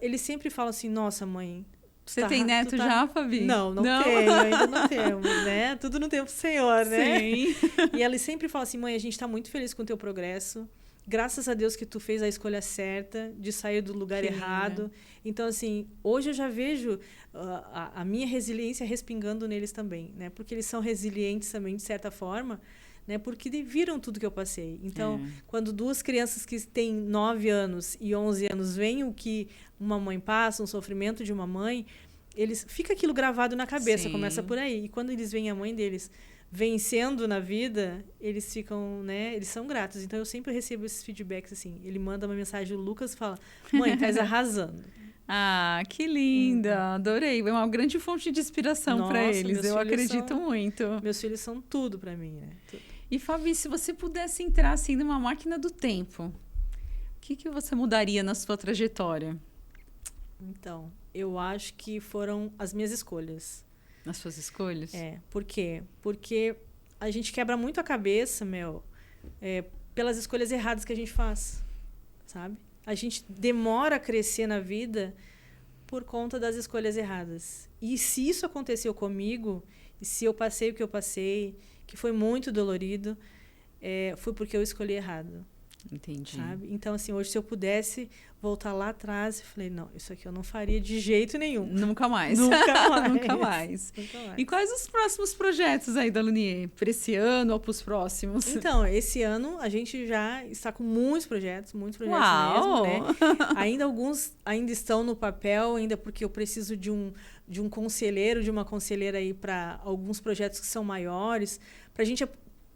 eles sempre falam assim, nossa, mãe... Você tem neto já, Fabi? Não tenho, ainda não temos, né? Tudo no tempo do Senhor, né? Sim. E eles sempre falam assim, mãe, a gente está muito feliz com o teu progresso. Graças a Deus que tu fez a escolha certa de sair do lugar errado. Então, assim, hoje eu já vejo a minha resiliência respingando neles também, né? Porque eles são resilientes também, de certa forma, né? Porque viram tudo que eu passei. Então, quando duas crianças que têm 9 anos e 11 anos veem o que uma mãe passa, um sofrimento de uma mãe, fica aquilo gravado na cabeça, Sim. começa por aí. E quando eles veem a mãe deles vencendo na vida, eles ficam, né? Eles são gratos. Então, eu sempre recebo esses feedbacks, assim. Ele manda uma mensagem, o Lucas fala, mãe, estás arrasando. Ah, que linda! Adorei. É uma grande fonte de inspiração para eles. Eu acredito muito. Meus filhos são tudo para mim, né? Tudo. E, Fabi, se você pudesse entrar assim numa máquina do tempo, o que você mudaria na sua trajetória? Então, eu acho que foram as minhas escolhas. Nas suas escolhas? Por quê? Porque a gente quebra muito a cabeça, pelas escolhas erradas que a gente faz, sabe? A gente demora a crescer na vida por conta das escolhas erradas. E se isso aconteceu comigo, e se eu passei o que eu passei, que foi muito dolorido, foi porque eu escolhi errado. Entendi. Sabe? Então, assim, hoje se eu pudesse voltar lá atrás, eu falei, não, isso aqui eu não faria de jeito nenhum. Nunca mais. Nunca mais. Nunca mais. E quais os próximos projetos aí da Lunier? Para esse ano ou para os próximos? Então, esse ano a gente já está com muitos projetos Uau! mesmo, né? Alguns ainda estão no papel, ainda porque eu preciso de um conselheiro, de uma conselheira aí para alguns projetos que são maiores, para a gente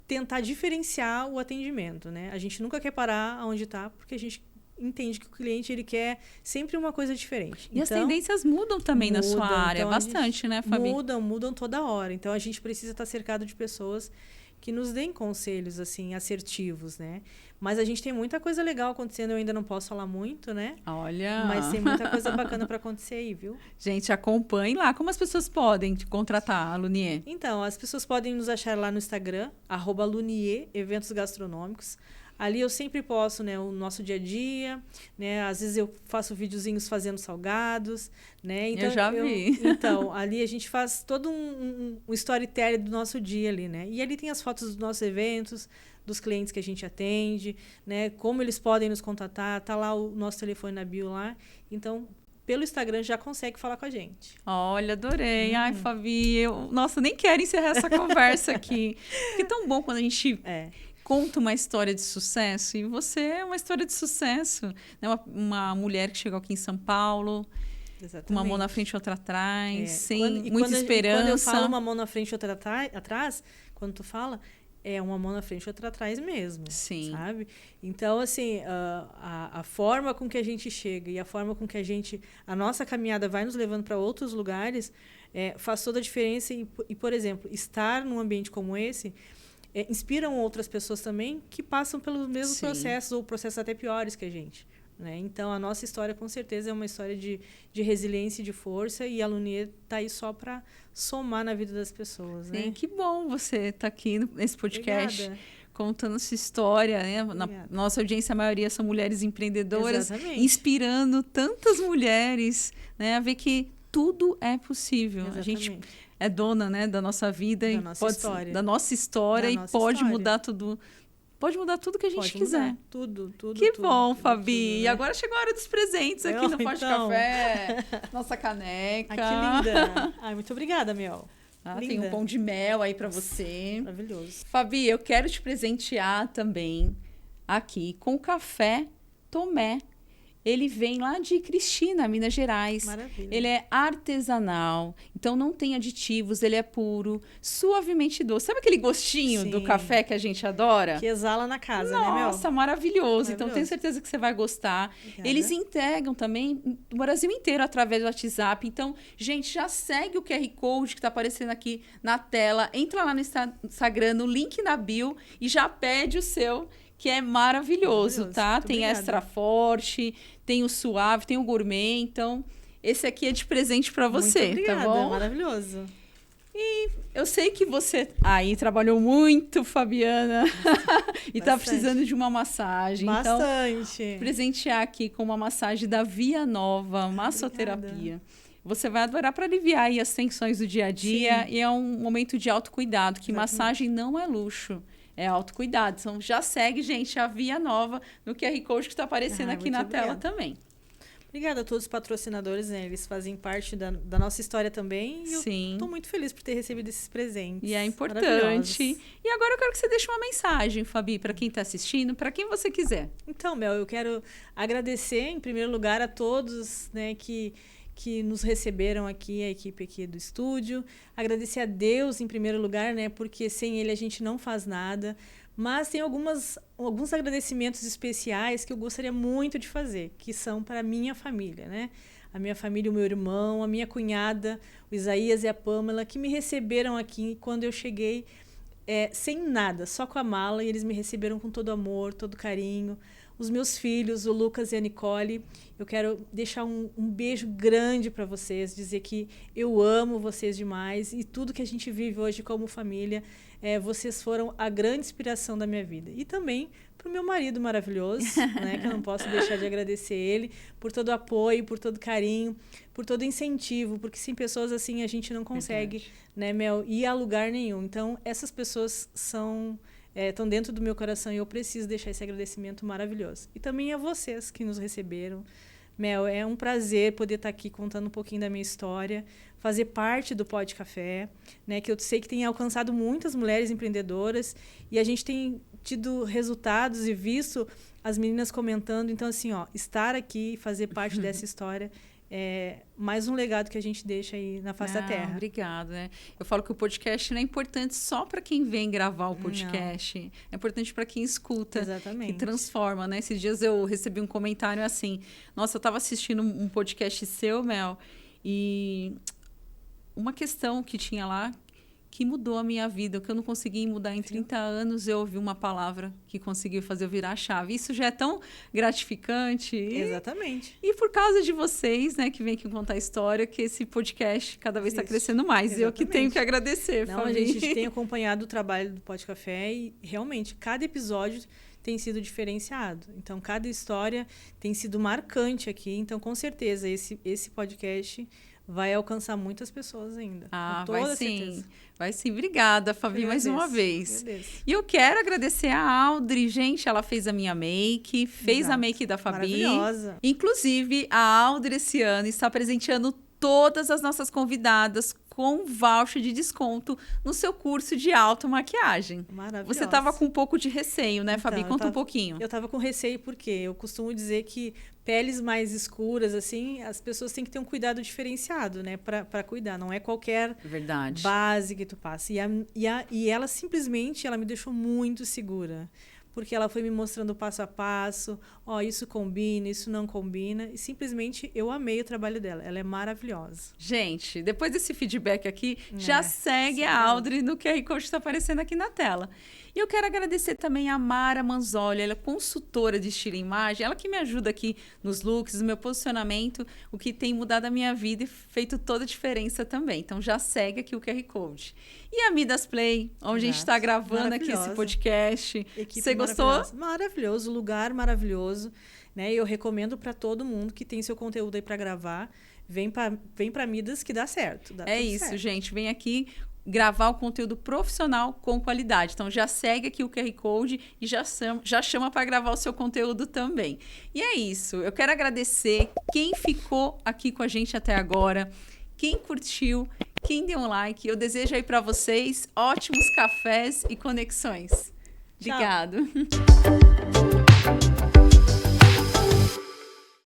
tentar diferenciar o atendimento, né? A gente nunca quer parar onde está, porque a gente entende que o cliente ele quer sempre uma coisa diferente. E as tendências mudam também na sua área, então, bastante, né, Fabi? Mudam toda hora. Então, a gente precisa estar cercado de pessoas que nos deem conselhos, assim, assertivos, né? Mas a gente tem muita coisa legal acontecendo, eu ainda não posso falar muito, né? Olha! Mas tem muita coisa bacana para acontecer aí, viu? Gente, acompanhe lá. Como as pessoas podem te contratar, a Lunier? Então, as pessoas podem nos achar lá no Instagram, @Lunier Eventos Gastronômicos. Ali eu sempre posto, né, o nosso dia a dia, né? Às vezes eu faço videozinhos fazendo salgados, né? Então, eu já vi. Então, ali a gente faz todo um storytelling do nosso dia ali, né? E ali tem as fotos dos nossos eventos, dos clientes que a gente atende, né? Como eles podem nos contatar, tá lá o nosso telefone na bio lá. Então, pelo Instagram já consegue falar com a gente. Olha, adorei. Ai, Fabi, nossa, nem quero encerrar essa conversa aqui. Porque é tão bom quando a gente conta uma história de sucesso. E você é uma história de sucesso. Né? Uma mulher que chegou aqui em São Paulo, exatamente, uma mão na frente e outra atrás, sem muita quando esperança. Quando eu falo uma mão na frente e outra atrás, quando tu fala, é uma mão na frente e outra atrás mesmo. Sim. Sabe? Então, assim, a forma com que a gente chega e a forma com que a nossa caminhada vai nos levando para outros lugares faz toda a diferença. E, por exemplo, estar num ambiente como esse inspiram outras pessoas também que passam pelos mesmos processos ou processos até piores que a gente. Né? Então, a nossa história, com certeza, é uma história de resiliência e de força, e a Lunier está aí só para somar na vida das pessoas. Sim, né? que bom você estar aqui nesse podcast. Obrigada. contando sua história, né? Nossa audiência, a maioria são mulheres empreendedoras, inspirando tantas mulheres, né? A ver que tudo é possível. A gente é dona, né, da nossa vida e da nossa história e pode mudar tudo. Pode mudar tudo que a gente quiser. Tudo. Que bom, Fabi. Tudo, né? E agora chegou a hora dos presentes aqui no Pode Café. Nossa caneca. Ai, que linda. Ai, muito obrigada, Mel. Tem um pão de mel aí para você. Maravilhoso. Fabi, eu quero te presentear também aqui com o café Tomé. Ele vem lá de Cristina, Minas Gerais. Maravilha. Ele é artesanal, então não tem aditivos, ele é puro, suavemente doce. Sabe aquele gostinho do café que a gente adora? Que exala na casa, Nossa, né, Mel? Nossa, maravilhoso. Então, tenho certeza que você vai gostar. Obrigada. Eles entregam também o Brasil inteiro através do WhatsApp. Então, gente, já segue o QR Code que está aparecendo aqui na tela. Entra lá no Instagram, no link na bio e já pede o seu, que é maravilhoso, tá? Tem extra forte, tem o suave, tem o gourmet. Então, esse aqui é de presente para você, muito obrigada, tá bom? Maravilhoso. E eu sei que você aí trabalhou muito, Fabiana, e tá precisando de uma massagem. Bastante. Então, presentear aqui com uma massagem da Via Nova, massoterapia. Obrigada. Você vai adorar para aliviar aí as tensões do dia a dia. E é um momento de autocuidado, que massagem não é luxo. É autocuidado. Então, já segue, gente, a Via Nova no QR Code que está aparecendo aqui na tela também. Obrigada a todos os patrocinadores, né? Eles fazem parte da nossa história também. E Sim. Eu estou muito feliz por ter recebido esses presentes. E é importante. E agora eu quero que você deixe uma mensagem, Fabi, para quem está assistindo, para quem você quiser. Então, Mel, eu quero agradecer, em primeiro lugar, a todos, né, que nos receberam aqui, a equipe aqui do estúdio. Agradecer a Deus, em primeiro lugar, né? Porque sem Ele a gente não faz nada. Mas tem alguns agradecimentos especiais que eu gostaria muito de fazer, que são para a minha família, né? A minha família, o meu irmão, a minha cunhada, o Isaías e a Pâmela, que me receberam aqui quando eu cheguei sem nada, só com a mala, e eles me receberam com todo amor, todo carinho. Os meus filhos, o Lucas e a Nicole, eu quero deixar um beijo grande para vocês, dizer que eu amo vocês demais e tudo que a gente vive hoje como família, vocês foram a grande inspiração da minha vida. E também para o meu marido maravilhoso, né, que eu não posso deixar de agradecer ele por todo o apoio, por todo o carinho, por todo o incentivo, porque sem pessoas assim a gente não consegue, né, Mel, ir a lugar nenhum. Então, essas pessoas estão dentro do meu coração e eu preciso deixar esse agradecimento maravilhoso. E também a vocês que nos receberam. Mel, é um prazer poder estar aqui contando um pouquinho da minha história, fazer parte do Pode Café, né, que eu sei que tem alcançado muitas mulheres empreendedoras e a gente tem tido resultados e visto as meninas comentando. Então, assim, estar aqui e fazer parte dessa história é mais um legado que a gente deixa aí na face da terra. Obrigada, né? Eu falo que o podcast não é importante só para quem vem gravar o podcast. Não. É importante para quem escuta. Exatamente. Que transforma, né? Esses dias eu recebi um comentário assim, nossa, eu estava assistindo um podcast seu, Mel, e uma questão que tinha lá que mudou a minha vida, que eu não consegui mudar em 30 anos, eu ouvi uma palavra que conseguiu fazer eu virar a chave. Isso já é tão gratificante. Exatamente. E por causa de vocês, né, que vem aqui contar a história, que esse podcast cada vez está crescendo mais. Exatamente. Eu que tenho que agradecer, Fabi. A gente tem acompanhado o trabalho do Pode Café e, realmente, cada episódio tem sido diferenciado. Então, cada história tem sido marcante aqui. Então, com certeza, esse podcast vai alcançar muitas pessoas ainda. Com toda vai sim. certeza. Vai sim. Obrigada, Fabi, mais uma vez. E eu quero agradecer a Audrey. Gente, ela fez a minha make, fez a make da Fabi. Maravilhosa. Inclusive, a Audrey esse ano está presenteando todas as nossas convidadas com voucher de desconto no seu curso de automaquiagem. Maravilhosa. Você estava com um pouco de receio, né, Fabi? Conta um pouquinho. Eu estava com receio porque eu costumo dizer que peles mais escuras, assim, as pessoas têm que ter um cuidado diferenciado, né, para cuidar. Não é qualquer base que tu passa. E ela simplesmente, ela me deixou muito segura. Porque ela foi me mostrando passo a passo, isso combina, isso não combina. E simplesmente eu amei o trabalho dela. Ela é maravilhosa. Gente, depois desse feedback aqui, já segue a Audrey no QR Code que está aparecendo aqui na tela. E eu quero agradecer também a Mara Manzoli, ela é consultora de estilo e imagem, ela que me ajuda aqui nos looks, no meu posicionamento, o que tem mudado a minha vida e feito toda a diferença também. Então já segue aqui o QR Code. E a Midas Play, onde a gente está gravando aqui esse podcast. Equipe Você gostou? Maravilhoso, lugar maravilhoso. Né? Eu recomendo para todo mundo que tem seu conteúdo aí para gravar. Vem para Midas que dá certo. Dá é isso, certo. Gente. Vem aqui gravar o conteúdo profissional com qualidade. Então, já segue aqui o QR Code e já chama para gravar o seu conteúdo também. E é isso. Eu quero agradecer quem ficou aqui com a gente até agora, quem curtiu, quem deu um like. Eu desejo aí para vocês ótimos cafés e conexões. Obrigado.